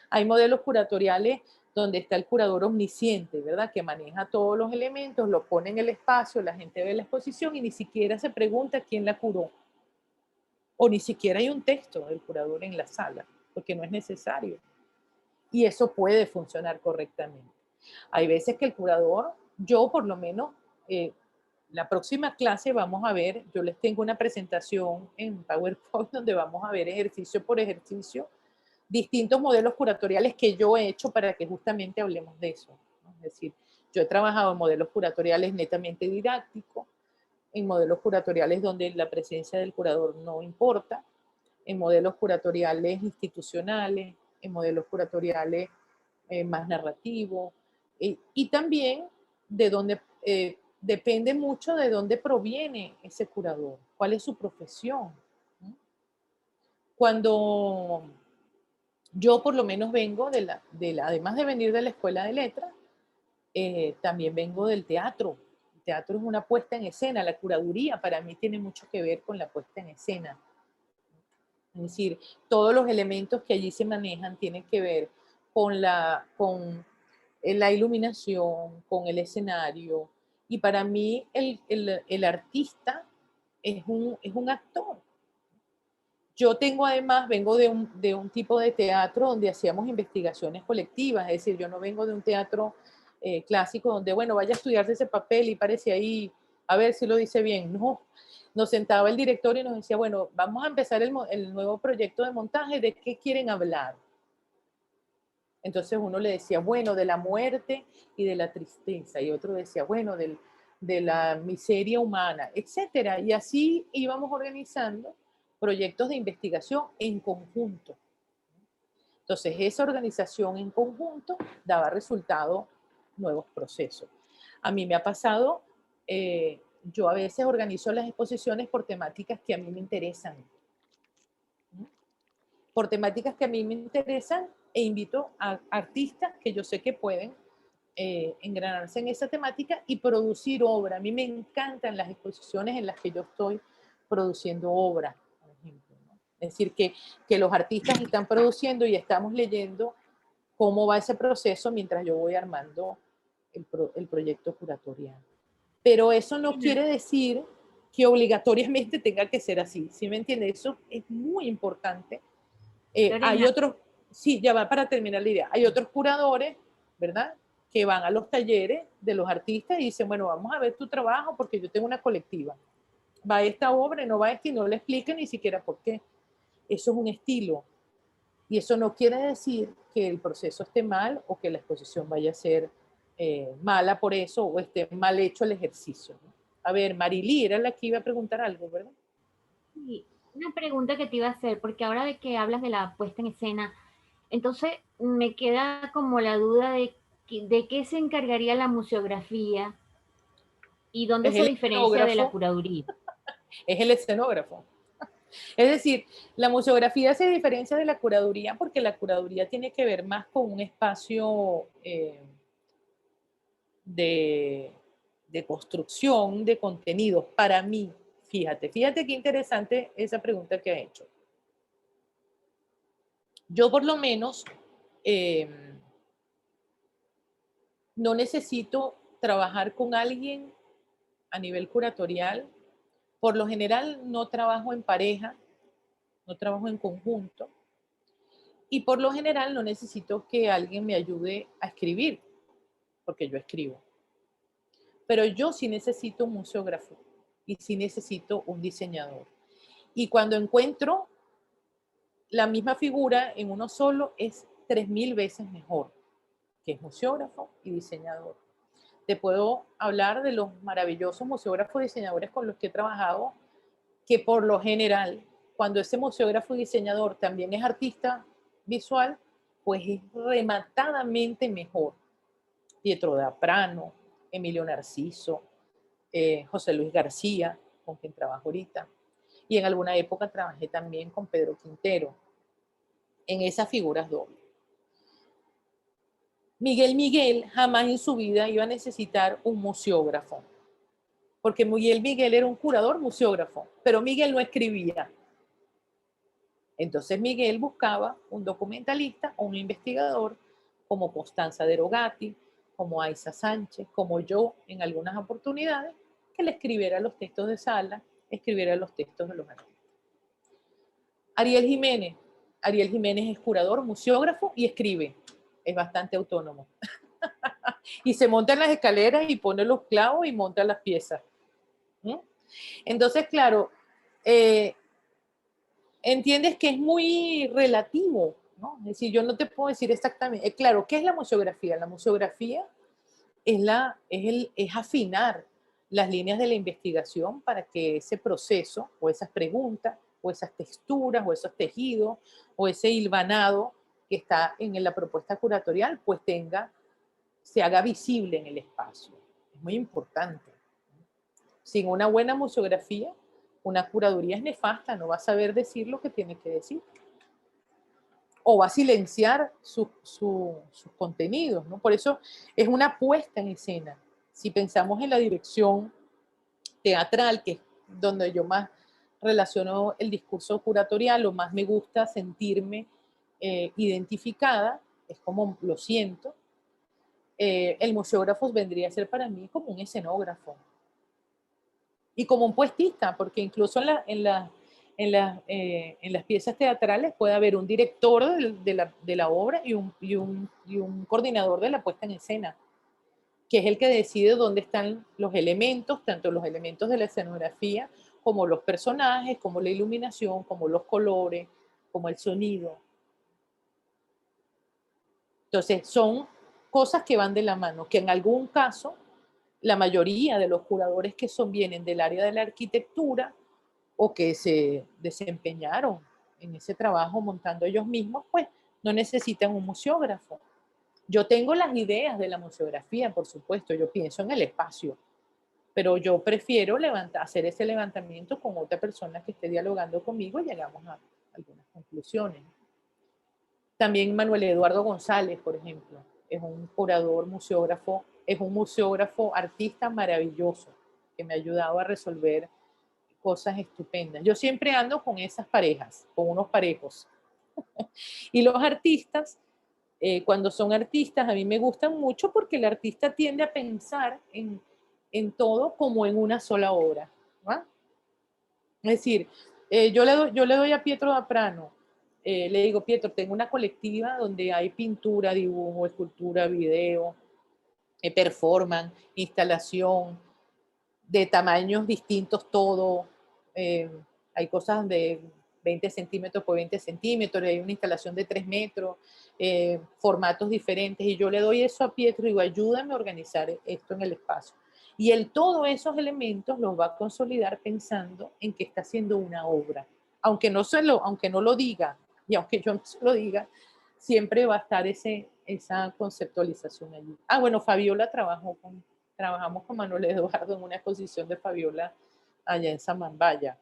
Hay modelos curatoriales donde está el curador omnisciente, ¿verdad? Que maneja todos los elementos, lo pone en el espacio, la gente ve la exposición y ni siquiera se pregunta quién la curó. O ni siquiera hay un texto del curador en la sala, porque no es necesario. Y eso puede funcionar correctamente. Hay veces que el curador, yo por lo menos, la próxima clase vamos a ver, yo les tengo una presentación en PowerPoint donde vamos a ver ejercicio por ejercicio, distintos modelos curatoriales que yo he hecho para que justamente hablemos de eso, ¿no? Es decir, yo he trabajado en modelos curatoriales netamente didácticos, en modelos curatoriales donde la presencia del curador no importa, en modelos curatoriales institucionales, en modelos curatoriales más narrativos, y también de dónde, depende mucho de dónde proviene ese curador, cuál es su profesión. Cuando yo por lo menos vengo además de venir de la escuela de letras, también vengo del teatro. El teatro es una puesta en escena, la curaduría para mí tiene mucho que ver con la puesta en escena. Es decir, todos los elementos que allí se manejan tienen que ver con la iluminación, con el escenario. Y para mí el artista es un actor. Yo tengo además, vengo de un tipo de teatro donde hacíamos investigaciones colectivas, es decir, yo no vengo de un teatro clásico donde, bueno, vaya a estudiarse ese papel y parece ahí, a ver si lo dice bien. No, nos sentaba el director y nos decía, bueno, vamos a empezar el nuevo proyecto de montaje, ¿de qué quieren hablar? Entonces uno le decía, bueno, de la muerte y de la tristeza, y otro decía, bueno, de la miseria humana, etcétera. Y así íbamos organizando proyectos de investigación en conjunto. Entonces, esa organización en conjunto daba resultado, nuevos procesos. A mí me ha pasado, yo a veces organizo las exposiciones por temáticas que a mí me interesan. Por temáticas que a mí me interesan e invito a artistas que yo sé que pueden engranarse en esa temática y producir obra. A mí me encantan las exposiciones en las que yo estoy produciendo obra, por ejemplo, ¿no? Es decir, que los artistas están produciendo y estamos leyendo cómo va ese proceso mientras yo voy armando el proyecto curatorial. Pero eso no quiere decir que obligatoriamente tenga que ser así, ¿sí me entiende? Eso es muy importante. Hay otros, sí, ya va para terminar la idea, hay otros curadores, ¿verdad?, que van a los talleres de los artistas y dicen, bueno, vamos a ver tu trabajo porque yo tengo una colectiva. Va esta obra, no va esta, y no le explican ni siquiera por qué. Eso es un estilo. Y eso no quiere decir que el proceso esté mal o que la exposición vaya a ser mala por eso o esté mal hecho el ejercicio, ¿no? A ver, Marily era la que iba a preguntar algo, ¿verdad? Sí, una pregunta que te iba a hacer, porque ahora de que hablas de la puesta en escena, entonces me queda como la duda de qué se encargaría la museografía y dónde Es se el diferencia de la escenógrafo. curaduría. Es el escenógrafo. Es decir, la museografía se diferencia de la curaduría porque la curaduría tiene que ver más con un espacio de, de construcción de contenidos. Para mí, fíjate qué interesante esa pregunta que ha hecho. Yo por lo menos no necesito trabajar con alguien a nivel curatorial. Por lo general no trabajo en pareja, no trabajo en conjunto. Y por lo general no necesito que alguien me ayude a escribir, porque yo escribo. Pero yo sí necesito un museógrafo y sí necesito un diseñador. Y cuando encuentro la misma figura en uno solo, es 3000 veces mejor, que es museógrafo y diseñador. Te puedo hablar de los maravillosos museógrafos y diseñadores con los que he trabajado, que por lo general, cuando ese museógrafo y diseñador también es artista visual, pues es rematadamente mejor. Pietro Daprano, Emilio Narciso, José Luis García, con quien trabajo ahorita. Y en alguna época trabajé también con Pedro Quintero, en esas figuras dobles. Miguel jamás en su vida iba a necesitar un museógrafo, porque Miguel era un curador museógrafo, pero Miguel no escribía. Entonces Miguel buscaba un documentalista o un investigador como Constanza Derogati, como Aiza Sánchez, como yo en algunas oportunidades, que le escribiera los textos de sala, escribiera los textos de los artistas. Ariel Jiménez. Ariel Jiménez es curador, museógrafo y escribe. Es bastante autónomo. Y se monta en las escaleras y pone los clavos y monta las piezas. ¿Mm? Entonces, claro, entiendes que es muy relativo, ¿no? Es decir, yo no te puedo decir exactamente. Claro, ¿qué es la museografía? La museografía es afinar las líneas de la investigación para que ese proceso o esas preguntas o esas texturas o esos tejidos o ese hilvanado que está en la propuesta curatorial pues se haga visible en el espacio. Es muy importante. Sin una buena museografía, una curaduría es nefasta, no va a saber decir lo que tiene que decir. O va a silenciar sus contenidos, ¿no? Por eso es una puesta en escena. Si pensamos en la dirección teatral, que es donde yo más relaciono el discurso curatorial, o más me gusta sentirme identificada, es como lo siento, el museógrafo vendría a ser para mí como un escenógrafo y como un puestista, porque incluso en las piezas teatrales puede haber un director de la obra y un coordinador de la puesta en escena, que es el que decide dónde están los elementos, tanto los elementos de la escenografía, como los personajes, como la iluminación, como los colores, como el sonido. Entonces, son cosas que van de la mano, que en algún caso, la mayoría de los curadores que vienen del área de la arquitectura o que se desempeñaron en ese trabajo montando ellos mismos, pues no necesitan un museógrafo. Yo tengo las ideas de la museografía, por supuesto, yo pienso en el espacio, pero yo prefiero hacer ese levantamiento con otra persona que esté dialogando conmigo y llegamos a algunas conclusiones. También Manuel Eduardo González, por ejemplo, es un curador, museógrafo, es un museógrafo artista maravilloso que me ha ayudado a resolver cosas estupendas. Yo siempre ando con esas parejas, con unos parejos. Y los artistas, cuando son artistas, a mí me gustan mucho porque el artista tiende a pensar en todo como en una sola obra, ¿no? Es decir, yo le doy a Pietro Daprano, le digo, Pietro, tengo una colectiva donde hay pintura, dibujo, escultura, video, performance, instalación, de tamaños distintos todo. Hay cosas de 20 centímetros por 20 centímetros, hay una instalación de 3 metros, formatos diferentes, y yo le doy eso a Pietro y digo, ayúdame a organizar esto en el espacio. Y él todos esos elementos los va a consolidar pensando en que está haciendo una obra. Aunque no lo diga, y aunque yo no se lo diga, siempre va a estar esa conceptualización allí. Ah, bueno, Fabiola trabajamos con Manuel Eduardo en una exposición de Fabiola allá en Samambaya.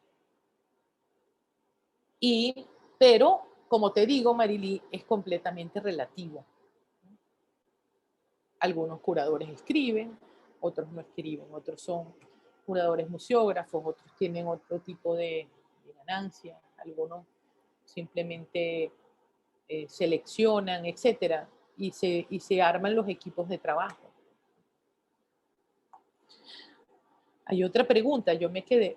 Pero, como te digo, Marily, es completamente relativo. Algunos curadores escriben, otros no escriben, otros son curadores museógrafos, otros tienen otro tipo de ganancia, algunos simplemente seleccionan, etcétera, y se arman los equipos de trabajo. Hay otra pregunta, yo me quedé.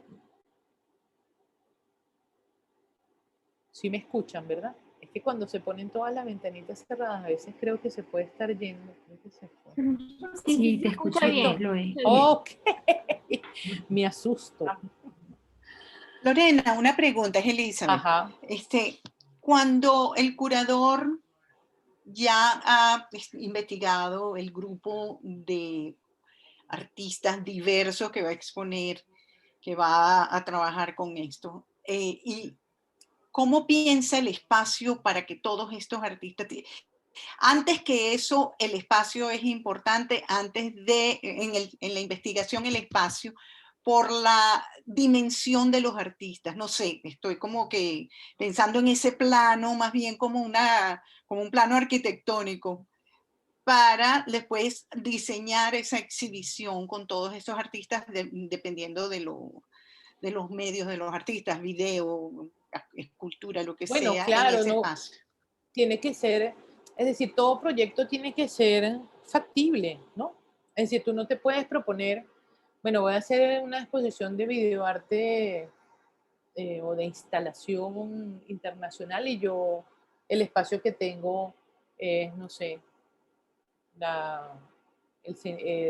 Sí me escuchan, ¿verdad? Es que cuando se ponen todas las ventanitas cerradas, a veces creo que se puede estar yendo. Creo que se fue. Sí, te escucha bien. Ok, me asusto. Lorena, una pregunta, es Elizabeth. Ajá. Cuando el curador ya ha investigado el grupo de artistas diversos que va a exponer, que va a trabajar con esto, y cómo piensa el espacio para que todos estos artistas... Antes que eso, el espacio es importante, antes de, en la investigación, el espacio, por la dimensión de los artistas. No sé, estoy como que pensando en ese plano, más bien como un plano arquitectónico, para después diseñar esa exhibición con todos esos artistas, dependiendo de los medios de los artistas, video, escultura, lo que sea, claro, en ese no, espacio. tiene que ser, es decir, todo proyecto tiene que ser factible, ¿no? Es decir, tú no te puedes proponer, bueno, voy a hacer una exposición de videoarte o de instalación internacional, y yo, el espacio que tengo es, no sé, la,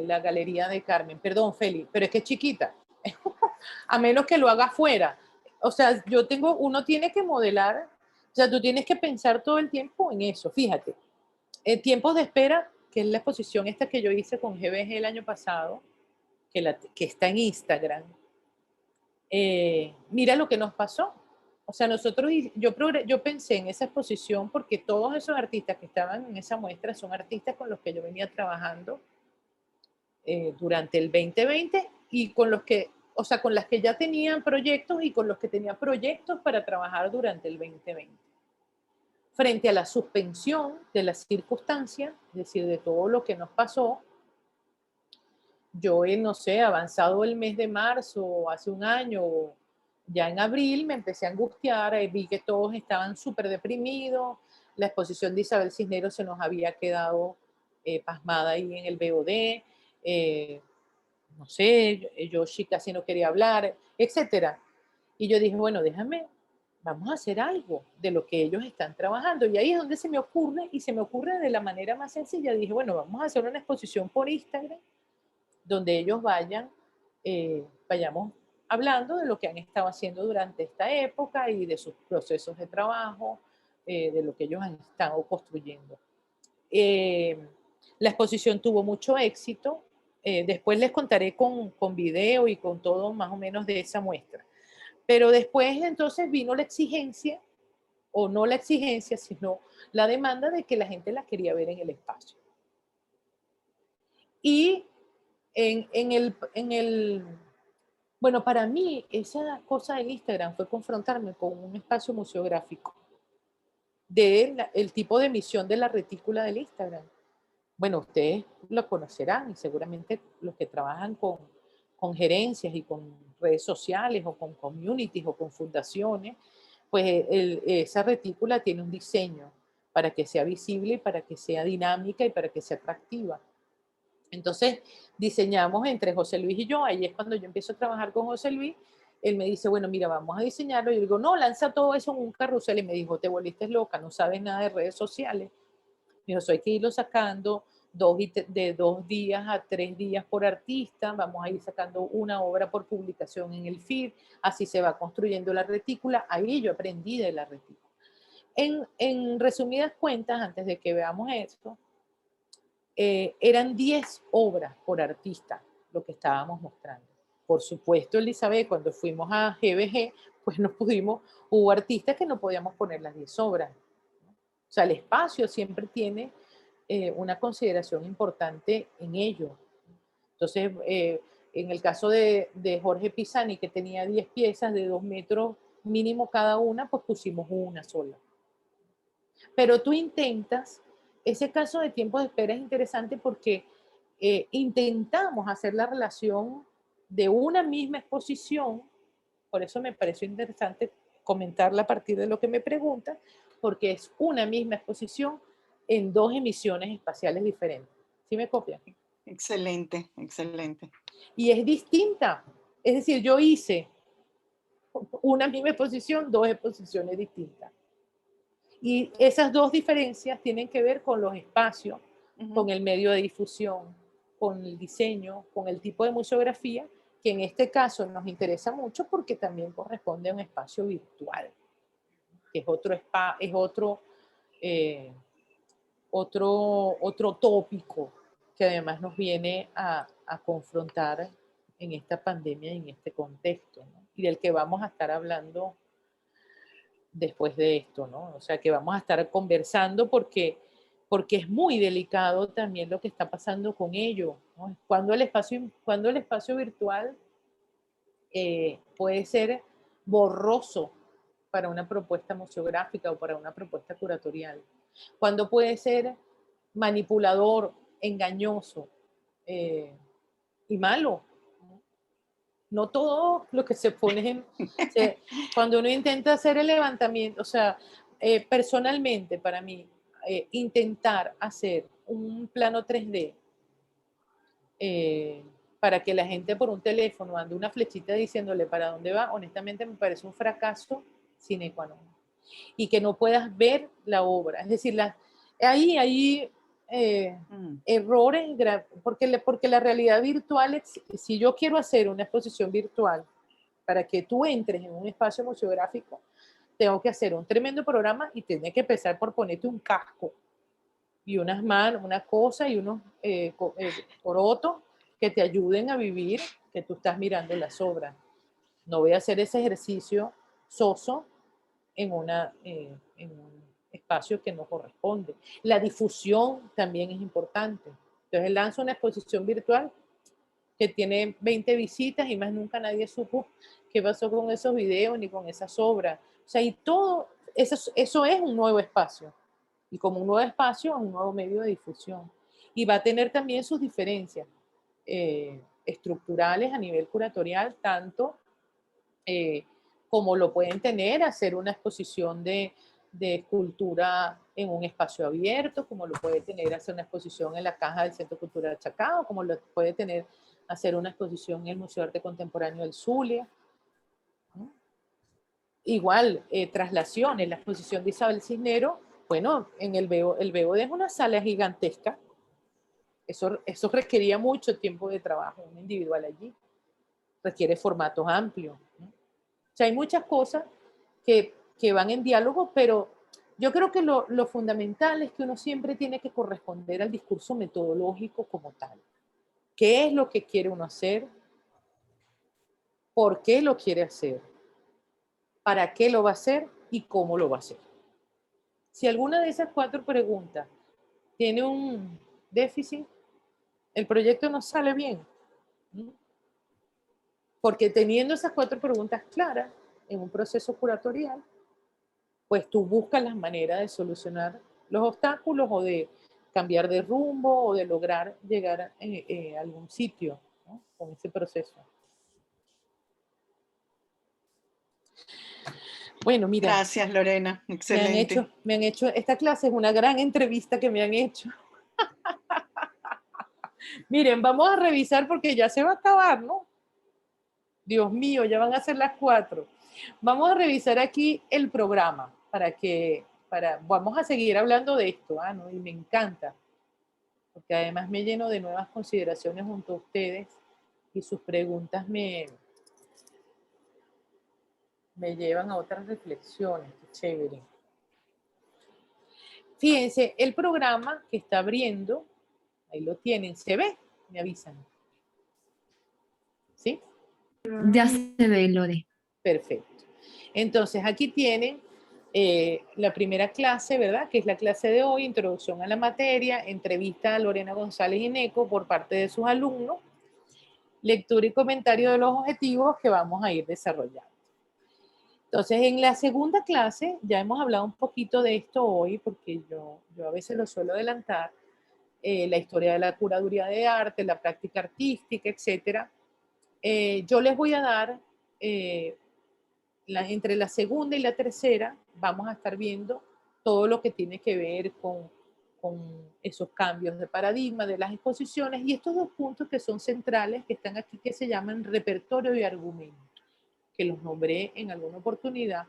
la Galería de Carmen. Perdón, Feli, pero es que es chiquita. A menos que lo haga afuera. O sea, uno tiene que modelar, o sea, tú tienes que pensar todo el tiempo en eso. Fíjate, tiempos de espera, que es la exposición esta que yo hice con GBG el año pasado, que está en Instagram. Mira lo que nos pasó. O sea, yo pensé en esa exposición porque todos esos artistas que estaban en esa muestra son artistas con los que yo venía trabajando durante el 2020 y con los que, o sea, con las que ya tenían proyectos y con los que tenía proyectos para trabajar durante el 2020. Frente a la suspensión de las circunstancias, es decir, de todo lo que nos pasó, yo, no sé, avanzado el mes de marzo, hace un año, ya en abril me empecé a angustiar, vi que todos estaban súper deprimidos, la exposición de Isabel Cisneros se nos había quedado pasmada ahí en el BOD, no sé, Yoshi casi no quería hablar, etcétera. Y yo dije, bueno, vamos a hacer algo de lo que ellos están trabajando. Y ahí es donde se me ocurre, y se me ocurre de la manera más sencilla. Dije, bueno, vamos a hacer una exposición por Instagram, donde ellos vayamos hablando de lo que han estado haciendo durante esta época y de sus procesos de trabajo, de lo que ellos han estado construyendo. La exposición tuvo mucho éxito. Después les contaré con video y con todo más o menos de esa muestra. Pero después entonces vino la exigencia, o no la exigencia, sino la demanda de que la gente la quería ver en el espacio. Y bueno, para mí esa cosa del Instagram fue confrontarme con un espacio museográfico del tipo de emisión de la retícula del Instagram. Bueno, ustedes lo conocerán y seguramente los que trabajan con gerencias y con redes sociales o con communities o con fundaciones, pues esa retícula tiene un diseño para que sea visible, para que sea dinámica y para que sea atractiva. Entonces diseñamos entre José Luis y yo, ahí es cuando yo empiezo a trabajar con José Luis, él me dice, bueno, mira, vamos a diseñarlo, y yo digo, no, lanza todo eso en un carrusel, y me dijo, te volviste loca, no sabes nada de redes sociales. Me dijo, eso hay que irlo sacando de 2 días a 3 días por artista, vamos a ir sacando una obra por publicación en el feed, así se va construyendo la retícula. Ahí yo aprendí de la retícula. En resumidas cuentas, antes de que veamos esto, eran 10 obras por artista lo que estábamos mostrando. Por supuesto, Elizabeth, cuando fuimos a GBG, pues hubo artistas que no podíamos poner las 10 obras. O sea, el espacio siempre tiene una consideración importante en ello. Entonces, en el caso de Jorge Pisani, que tenía 10 piezas de 2 metros mínimo cada una, pues pusimos una sola. Pero tú intentas, ese caso de tiempo de espera es interesante porque intentamos hacer la relación de una misma exposición, por eso me pareció interesante comentarla a partir de lo que me preguntas, porque es una misma exposición en 2 emisiones espaciales diferentes. ¿Sí me copian? Excelente, excelente. Y es distinta. Es decir, yo hice una misma exposición, 2 exposiciones distintas. Y esas 2 diferencias tienen que ver con los espacios, con el medio de difusión, con el diseño, con el tipo de museografía, que en este caso nos interesa mucho porque también corresponde a un espacio virtual, que es otro tópico que además nos viene a confrontar en esta pandemia y en este contexto, ¿no? Y del que vamos a estar hablando después de esto, ¿no? O sea, que vamos a estar conversando porque es muy delicado también lo que está pasando con ello, ¿no? Cuando el espacio virtual puede ser borroso para una propuesta museográfica o para una propuesta curatorial. Cuando puede ser manipulador, engañoso y malo. No todo lo que se pone cuando uno intenta hacer el levantamiento, o sea, personalmente para mí, intentar hacer un plano 3D para que la gente por un teléfono ande una flechita diciéndole para dónde va, honestamente me parece un fracaso sine qua non. Y que no puedas ver la obra. Es decir, ahí hay errores, porque la realidad virtual, si yo quiero hacer una exposición virtual para que tú entres en un espacio museográfico, tengo que hacer un tremendo programa y tiene que empezar por ponerte un casco y unas manos, una cosa y unos corotos que te ayuden a vivir que tú estás mirando las obras. No voy a hacer ese ejercicio soso en un espacio que no corresponde. La difusión también es importante. Entonces lanzo una exposición virtual que tiene 20 visitas y más nunca nadie supo qué pasó con esos videos ni con esas obras. O sea, y todo, eso es un nuevo espacio. Y como un nuevo espacio, un nuevo medio de difusión. Y va a tener también sus diferencias estructurales a nivel curatorial, tanto como lo pueden tener hacer una exposición de escultura en un espacio abierto, como lo puede tener hacer una exposición en la caja del Centro Cultural Chacao, como lo puede tener hacer una exposición en el Museo de Arte Contemporáneo del Zulia. ¿No? Igual, traslaciones, la exposición de Isabel Cisnero, bueno, en el BOD es una sala gigantesca. Eso requería mucho tiempo de trabajo, un individual allí. Requiere formatos amplios, ¿no? O sea, hay muchas cosas que van en diálogo, pero yo creo que lo fundamental es que uno siempre tiene que corresponder al discurso metodológico como tal. ¿Qué es lo que quiere uno hacer? ¿Por qué lo quiere hacer? ¿Para qué lo va a hacer? ¿Y cómo lo va a hacer? Si alguna de esas 4 preguntas tiene un déficit, el proyecto no sale bien. ¿No? Porque teniendo esas 4 preguntas claras en un proceso curatorial, pues tú buscas las maneras de solucionar los obstáculos o de cambiar de rumbo o de lograr llegar a algún sitio, ¿no? Con ese proceso. Bueno, mira. Gracias, Lorena. Excelente. Me han hecho, esta clase es una gran entrevista que me han hecho. Miren, vamos a revisar porque ya se va a acabar, ¿no? Dios mío, ya van a ser las 4. Vamos a revisar aquí el programa vamos a seguir hablando de esto, ¿no? Y me encanta, porque además me lleno de nuevas consideraciones junto a ustedes y sus preguntas me llevan a otras reflexiones. Qué chévere. Fíjense, el programa que está abriendo, ahí lo tienen, ¿se ve? Me avisan. ¿Sí? Ya se ve, Lore. Perfecto. Entonces, aquí tienen la primera clase, ¿verdad? Que es la clase de hoy, introducción a la materia, entrevista a Lorena González Ineco por parte de sus alumnos, lectura y comentario de los objetivos que vamos a ir desarrollando. Entonces, en la segunda clase, ya hemos hablado un poquito de esto hoy, porque yo a veces lo suelo adelantar, la historia de la curaduría de arte, la práctica artística, etcétera. Yo les voy a dar, entre la segunda y la tercera, vamos a estar viendo todo lo que tiene que ver con esos cambios de paradigma de las exposiciones y estos 2 puntos que son centrales, que están aquí, que se llaman repertorio y argumento, que los nombré en alguna oportunidad,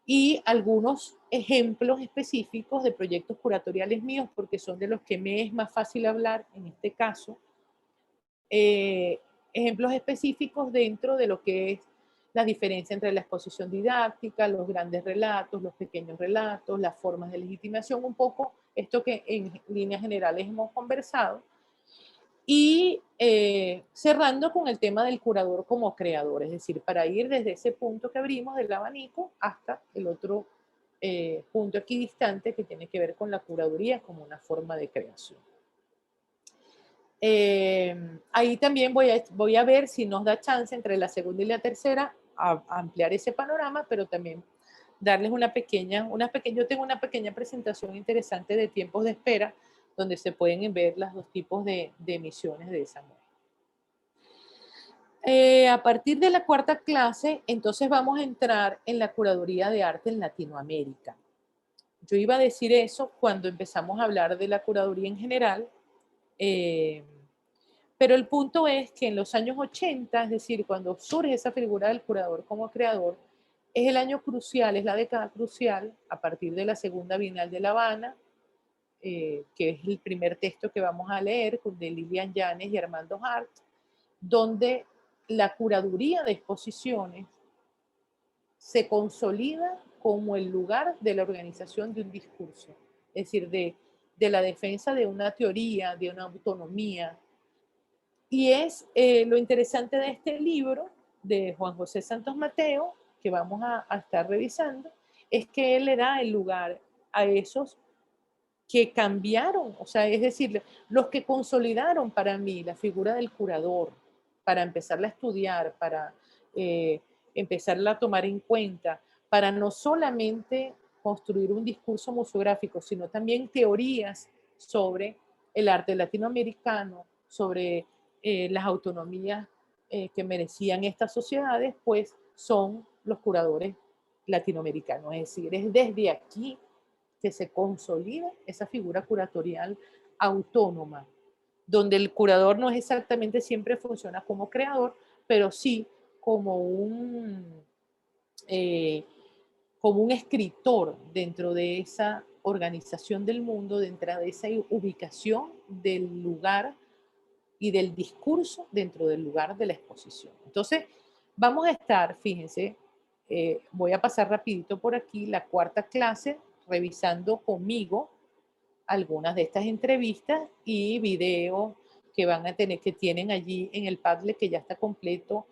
y algunos ejemplos específicos de proyectos curatoriales míos, porque son de los que me es más fácil hablar en este caso, ejemplos específicos dentro de lo que es la diferencia entre la exposición didáctica, los grandes relatos, los pequeños relatos, las formas de legitimación, un poco esto que en líneas generales hemos conversado, y cerrando con el tema del curador como creador, es decir, para ir desde ese punto que abrimos del abanico hasta el otro punto equidistante que tiene que ver con la curaduría como una forma de creación. Ahí también voy a ver si nos da chance entre la segunda y la tercera a ampliar ese panorama, pero también darles yo tengo una pequeña presentación interesante de tiempos de espera, donde se pueden ver los 2 tipos de emisiones de esa muestra. A partir de la 4ª clase, entonces vamos a entrar en la curaduría de arte en Latinoamérica. Yo iba a decir eso cuando empezamos a hablar de la curaduría en general, Pero el punto es que en los años 80, es decir, cuando surge esa figura del curador como creador, es el año crucial, es la década crucial, a partir de la Segunda Bienal de La Habana, que es el primer texto que vamos a leer, de Lilian Yanes y Armando Hart, donde la curaduría de exposiciones se consolida como el lugar de la organización de un discurso, es decir, de la defensa de una teoría, de una autonomía. Y es lo interesante de este libro de Juan José Santos Mateo, que vamos a estar revisando, es que él le da el lugar a esos que cambiaron, o sea, es decir, los que consolidaron para mí la figura del curador, para empezarla a estudiar, para empezarla a tomar en cuenta, para no solamente construir un discurso museográfico, sino también teorías sobre el arte latinoamericano, sobre las autonomías que merecían estas sociedades, pues son los curadores latinoamericanos. Es decir, es desde aquí que se consolida esa figura curatorial autónoma, donde el curador no es exactamente siempre funciona como creador, pero sí como como un escritor dentro de esa organización del mundo, dentro de esa ubicación del lugar y del discurso dentro del lugar de la exposición. Entonces, vamos a estar, fíjense, voy a pasar rapidito por aquí la cuarta clase, revisando conmigo algunas de estas entrevistas y videos que van a tener, que tienen allí en el Padlet, que ya está completo,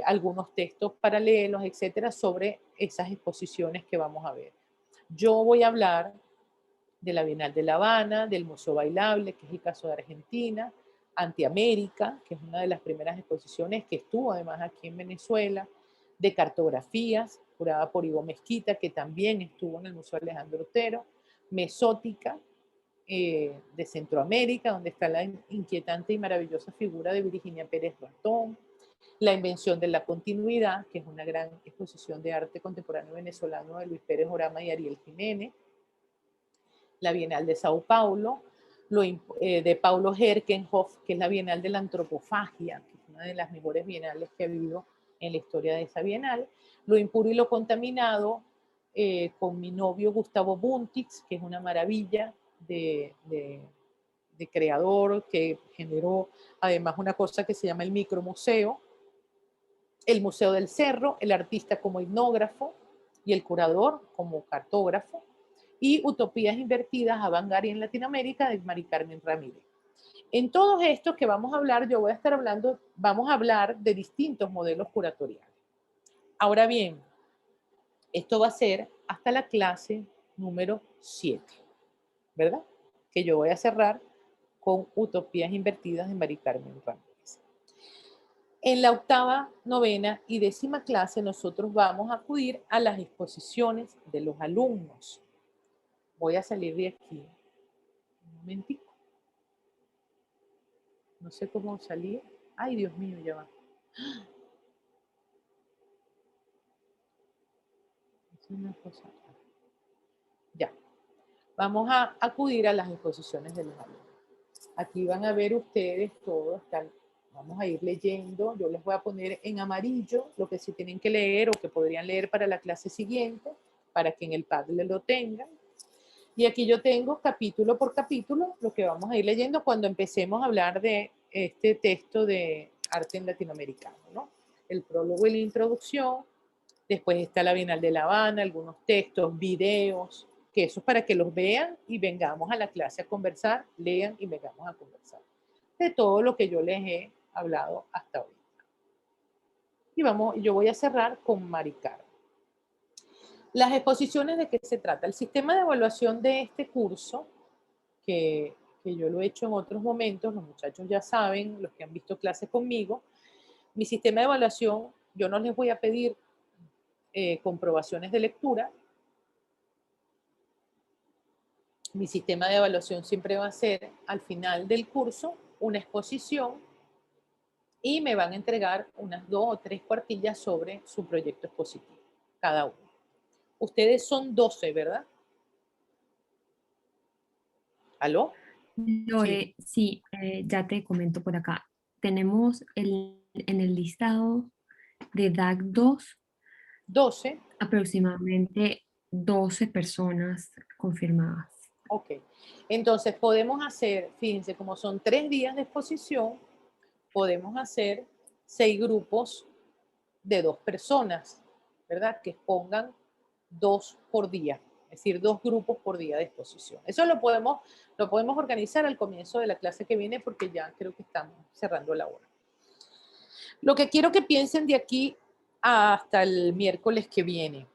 algunos textos paralelos, etcétera, sobre esas exposiciones que vamos a ver. Yo voy a hablar de la Bienal de La Habana, del Museo Bailable, que es el caso de Argentina, Antiamérica, que es una de las primeras exposiciones que estuvo además aquí en Venezuela, de cartografías, curada por Ivo Mezquita, que también estuvo en el Museo Alejandro Otero, Mesótica, de Centroamérica, donde está la inquietante y maravillosa figura de Virginia Pérez Ratón, La invención de la continuidad, que es una gran exposición de arte contemporáneo venezolano de Luis Pérez Orama y Ariel Jiménez, la Bienal de Sao Paulo, de Paulo Herkenhoff, que es la Bienal de la Antropofagia, que es una de las mejores bienales que ha habido en la historia de esa bienal, Lo impuro y lo contaminado, con mi novio Gustavo Buntix, que es una maravilla de creador, que generó además una cosa que se llama el micromuseo, el Museo del Cerro, el artista como etnógrafo y el curador como cartógrafo, y Utopías Invertidas, Avant-Garde en Latinoamérica, de Mari Carmen Ramírez. En todos estos que vamos a hablar, yo voy a estar hablando, vamos a hablar de distintos modelos curatoriales. Ahora bien, esto va a ser hasta la clase número 7, ¿verdad? Que yo voy a cerrar con Utopías Invertidas de Mari Carmen Ramírez. En la octava, novena y décima clase nosotros vamos a acudir a las exposiciones de los alumnos. Voy a salir de aquí un momentico. No sé cómo salir. Ay, Dios mío, ya va. Es una cosa. Ya. Vamos a acudir a las exposiciones de los alumnos. Aquí van a ver ustedes todo. Vamos a ir leyendo. Yo les voy a poner en amarillo lo que sí tienen que leer o que podrían leer para la clase siguiente, para que en el Padlet lo tengan. Y aquí yo tengo capítulo por capítulo lo que vamos a ir leyendo cuando empecemos a hablar de este texto de arte latinoamericano, ¿no? El prólogo y la introducción, después está la Bienal de La Habana, algunos textos, videos, que eso es para que los vean y vengamos a la clase a conversar, lean y vengamos a conversar de todo lo que yo les he hablado hasta hoy. Y yo voy a cerrar con Mari Carmen. Las exposiciones, ¿de qué se trata? El sistema de evaluación de este curso, que yo lo he hecho en otros momentos, los muchachos ya saben, los que han visto clases conmigo, mi sistema de evaluación, yo no les voy a pedir comprobaciones de lectura. Mi sistema de evaluación siempre va a ser, al final del curso, una exposición y me van a entregar unas 2 o 3 cuartillas sobre su proyecto expositivo, cada uno. Ustedes son 12, ¿verdad? ¿Aló? Lore, sí, ya te comento por acá. tenemos en el listado de DAC 2 12. aproximadamente 12 personas confirmadas. Ok. Entonces podemos hacer, fíjense, como son 3 días de exposición, podemos hacer 6 grupos de 2 personas, ¿verdad? Que expongan 2 por día, es decir, 2 grupos por día de exposición. Eso lo podemos organizar al comienzo de la clase que viene porque ya creo que estamos cerrando la hora. Lo que quiero que piensen de aquí hasta el miércoles que viene.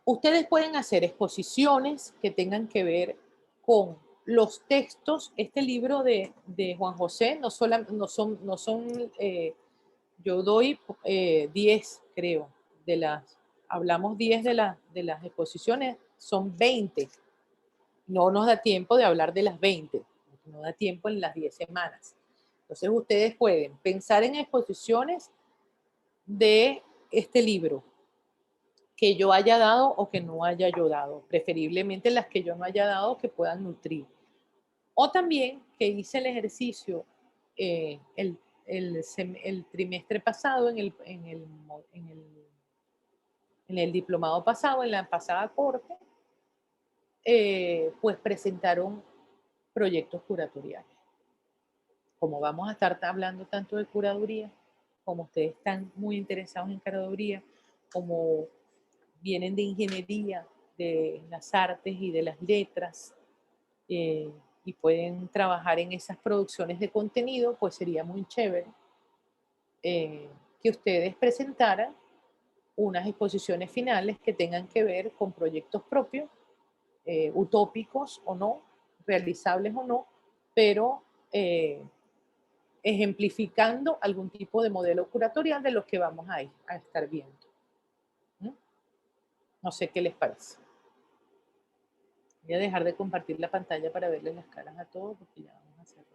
Ustedes pueden hacer exposiciones que tengan que ver con los textos. Este libro de Juan José no son yo doy 10, creo, hablamos 10 de las exposiciones, son 20. No nos da tiempo de hablar de las 20, no da tiempo en las 10 semanas. Entonces ustedes pueden pensar en exposiciones de este libro que yo haya dado o que no haya yo dado, preferiblemente las que yo no haya dado que puedan nutrir. O también que hice el ejercicio el trimestre pasado, en el diplomado pasado, en la pasada corte, pues presentaron proyectos curatoriales. Como vamos a estar hablando tanto de curaduría, como ustedes están muy interesados en curaduría, como vienen de ingeniería, de las artes y de las letras, y pueden trabajar en esas producciones de contenido, pues sería muy chévere que ustedes presentaran unas exposiciones finales que tengan que ver con proyectos propios, utópicos o no, realizables o no, pero ejemplificando algún tipo de modelo curatorial de los que vamos a estar viendo. No sé qué les parece. Voy a dejar de compartir la pantalla para verles las caras a todos porque ya vamos a hacerlo.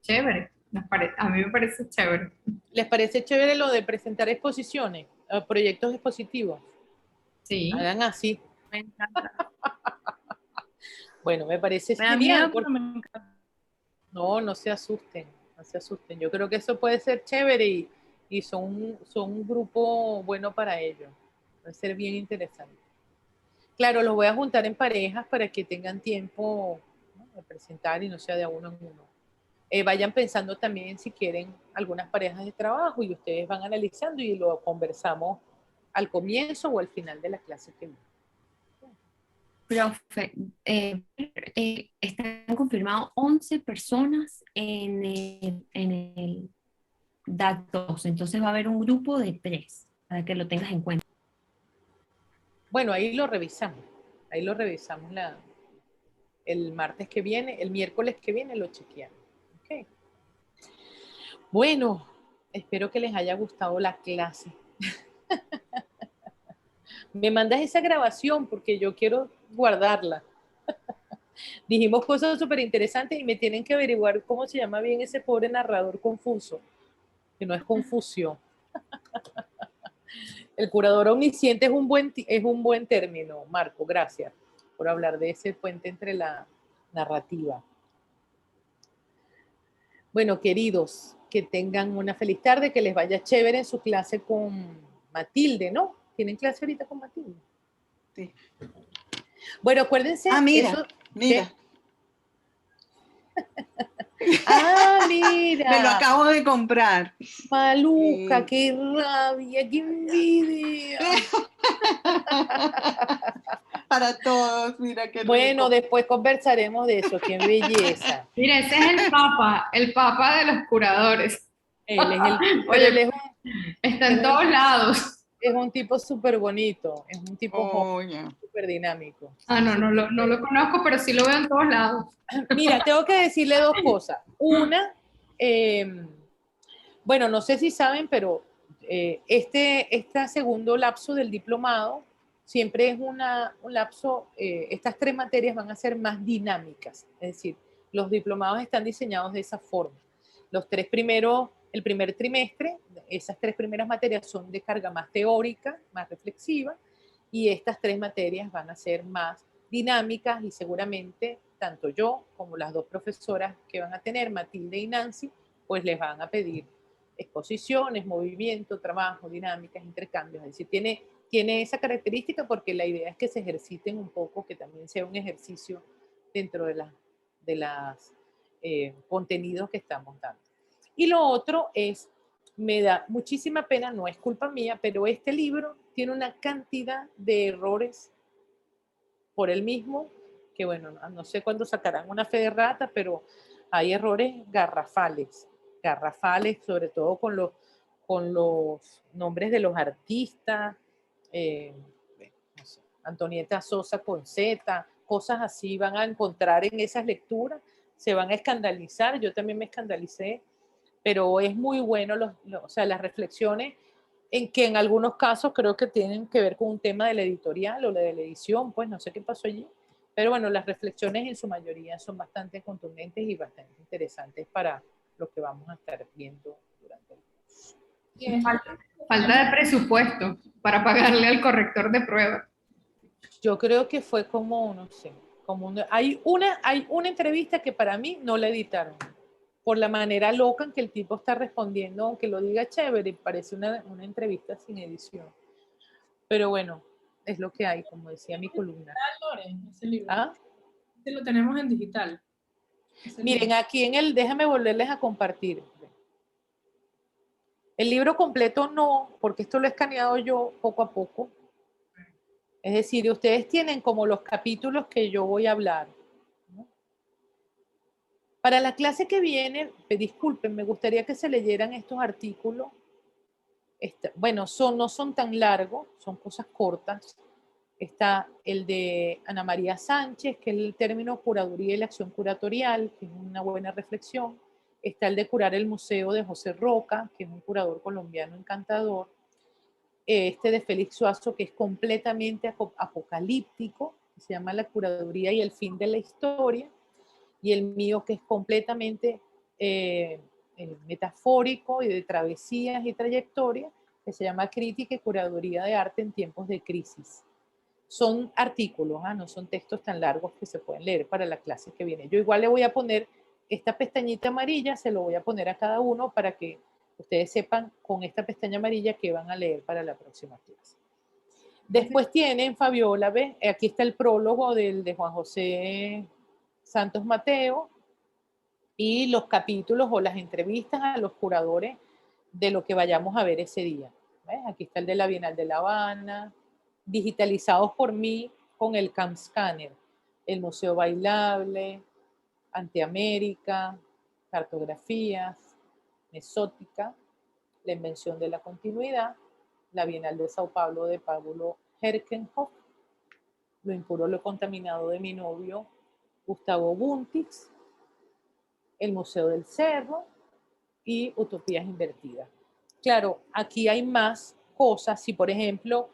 Chévere, a mí me parece chévere. ¿Les parece chévere lo de presentar exposiciones, proyectos expositivos? Sí. Hagan así. Me encanta. Bueno, me parece Me da genial. miedo, pero me encanta. No se asusten, no se asusten. Yo creo que eso puede ser chévere y son un grupo bueno para ello. Puede ser bien interesante. Claro, los voy a juntar en parejas para que tengan tiempo, ¿no?, de presentar y no sea de uno en uno. Vayan pensando también si quieren algunas parejas de trabajo y ustedes van analizando y lo conversamos al comienzo o al final de la clase que viene. Profe, están confirmados 11 personas en el DAC 2, entonces va a haber un grupo de 3, para que lo tengas en cuenta. Bueno, ahí lo revisamos el martes que viene, el miércoles que viene lo chequeamos. Okay. Bueno, espero que les haya gustado la clase. Me mandas esa grabación porque yo quiero guardarla. Dijimos cosas súper interesantes y me tienen que averiguar cómo se llama bien ese pobre narrador confuso, que no es confusión. El curador omnisciente es un buen término, Marco, gracias por hablar de ese puente entre la narrativa. Bueno, queridos, que tengan una feliz tarde, que les vaya chévere en su clase con Matilde, ¿no? ¿Tienen clase ahorita con Matilde? Sí. Bueno, acuérdense. Mira, eso, mira. Mira. Me lo acabo de comprar. Maluca, qué rabia, qué envidia. Para todos, mira qué rico. Bueno, después conversaremos de eso, qué belleza. Mira, ese es el papa de los curadores. Él está en todos lados. Es un tipo súper bonito, es un tipo súper dinámico. No lo conozco, pero sí lo veo en todos lados. Mira, tengo que decirle 2 cosas. Una, bueno, no sé si saben, pero este segundo lapso del diplomado siempre es un lapso, estas 3 materias van a ser más dinámicas, es decir, los diplomados están diseñados de esa forma. Los 3 primeros El primer trimestre, esas 3 primeras materias son de carga más teórica, más reflexiva, y estas 3 materias van a ser más dinámicas y seguramente tanto yo como las 2 profesoras que van a tener, Matilde y Nancy, pues les van a pedir exposiciones, movimiento, trabajo, dinámicas, intercambios. Es decir, tiene esa característica porque la idea es que se ejerciten un poco, que también sea un ejercicio dentro de las contenidos que estamos dando. Y lo otro es, me da muchísima pena, no es culpa mía, pero este libro tiene una cantidad de errores por él mismo, que bueno, no sé cuándo sacarán una fe de rata, pero hay errores garrafales, sobre todo con los nombres de los artistas, no sé, Antonieta Sosa con Z, cosas así van a encontrar en esas lecturas, se van a escandalizar, yo también me escandalicé, pero es muy bueno, o sea, las reflexiones en que en algunos casos creo que tienen que ver con un tema de la editorial o de la edición, pues no sé qué pasó allí, pero bueno, las reflexiones en su mayoría son bastante contundentes y bastante interesantes para lo que vamos a estar viendo durante el curso. Falta de presupuesto para pagarle al corrector de prueba. Yo creo que fue como, no sé, hay una entrevista que para mí no la editaron, por la manera loca en que el tipo está respondiendo, aunque lo diga chévere, parece una entrevista sin edición. Pero bueno, es lo que hay, como decía mi columna. Ese libro. ¿Ah? Este lo tenemos en digital. Miren, aquí déjame volverles a compartir. El libro completo no, porque esto lo he escaneado yo poco a poco. Es decir, ustedes tienen como los capítulos que yo voy a hablar. ¿No? Para la clase que viene, disculpen, me gustaría que se leyeran estos artículos. Bueno, no son tan largos, son cosas cortas. Está el de Ana María Sánchez, que es el término curaduría y la acción curatorial, que es una buena reflexión. Está el de curar el museo de José Roca, que es un curador colombiano encantador. Este de Félix Suazo, que es completamente apocalíptico, que se llama La curaduría y el fin de la historia. Y el mío, que es completamente metafórico y de travesías y trayectorias, que se llama Crítica y curaduría de arte en tiempos de crisis. Son artículos, no son textos tan largos que se pueden leer para la clase que viene. Yo igual le voy a poner esta pestañita amarilla, se lo voy a poner a cada uno para que ustedes sepan con esta pestaña amarilla que van a leer para la próxima clase. Después tienen, Fabiola, ¿ves? Aquí está el prólogo de Juan José Santos Mateo y los capítulos o las entrevistas a los curadores de lo que vayamos a ver ese día. ¿Ves? Aquí está el de la Bienal de La Habana, digitalizados por mí con el CamScanner, el Museo Bailable, Anteamérica, cartografías, mesótica, la invención de la continuidad, la Bienal de Sao Paulo de Pablo Herkenhoff, lo impuro, lo contaminado de mi novio Gustavo Buntix, el Museo del Cerro y Utopías Invertidas. Claro, aquí hay más cosas. Si, por ejemplo,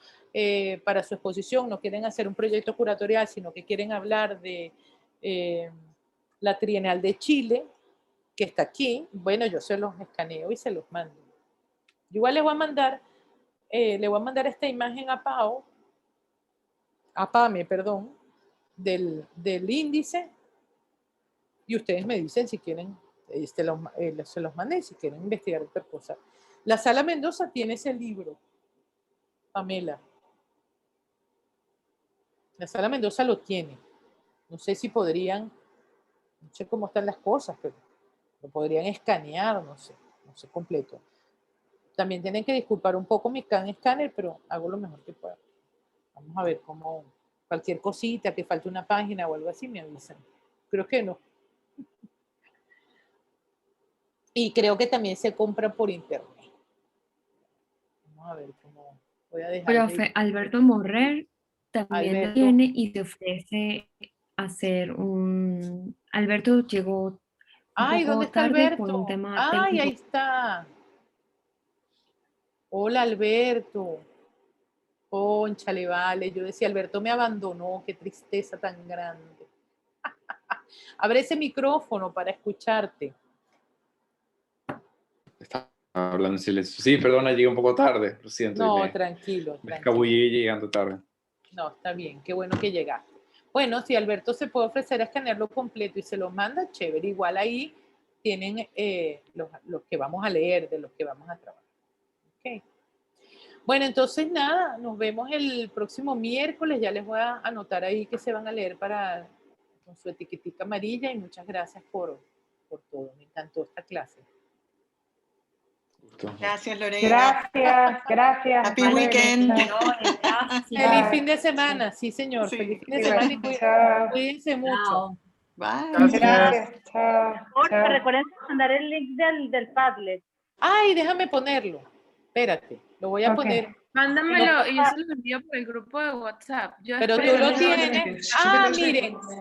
para su exposición no quieren hacer un proyecto curatorial, sino que quieren hablar de la Trienal de Chile, que está aquí, bueno, yo se los escaneo y se los mando. Yo igual le voy a mandar esta imagen a Pame, perdón, del índice, y ustedes me dicen si quieren, se los mandé, si quieren investigar otra cosa. La Sala Mendoza tiene ese libro, Pamela. La Sala Mendoza lo tiene. No sé si podrían, no sé cómo están las cosas, pero lo podrían escanear, no sé completo. También tienen que disculpar un poco mi escáner, pero hago lo mejor que puedo. Vamos a ver cómo, cualquier cosita, que falte una página o algo así, me avisan. Creo que no. Y creo que también se compra por internet. Vamos a ver cómo voy a dejar. Profe, Alberto Morrer también lo tiene y te ofrece hacer un... Alberto llegó Ay, ¿dónde está tarde por un Alberto? tema Ay, técnico. ahí está. Hola, Alberto. Cónchale, vale. Yo decía, Alberto me abandonó. Qué tristeza tan grande. Abre ese micrófono para escucharte. Estaba hablando en silencio. Sí, perdona, llegué un poco tarde, lo siento. No, tranquilo. Me tranquilo. escabullí llegando tarde. No, está bien, qué bueno que llegaste. Bueno, si Alberto se puede ofrecer a escanearlo completo y se lo manda, chévere. Igual ahí tienen los que vamos a leer, de los que vamos a trabajar. Okay. Bueno, entonces nada, nos vemos el próximo miércoles. Ya les voy a anotar ahí que se van a leer con su etiquetica amarilla y muchas gracias por todo. Me encantó esta clase. Gracias, Lorena. Gracias. Happy weekend. Feliz fin de semana, sí señor. Sí. Feliz fin de semana y Chao. cuídense mucho. Bye. Gracias. Chao. Ahora, recuerden mandar el link del Padlet. Ay, déjame ponerlo. Espérate, lo voy a Ok. poner. Mándamelo y yo se los envío por el grupo de WhatsApp. Pero tú lo tienes. Ah, miren.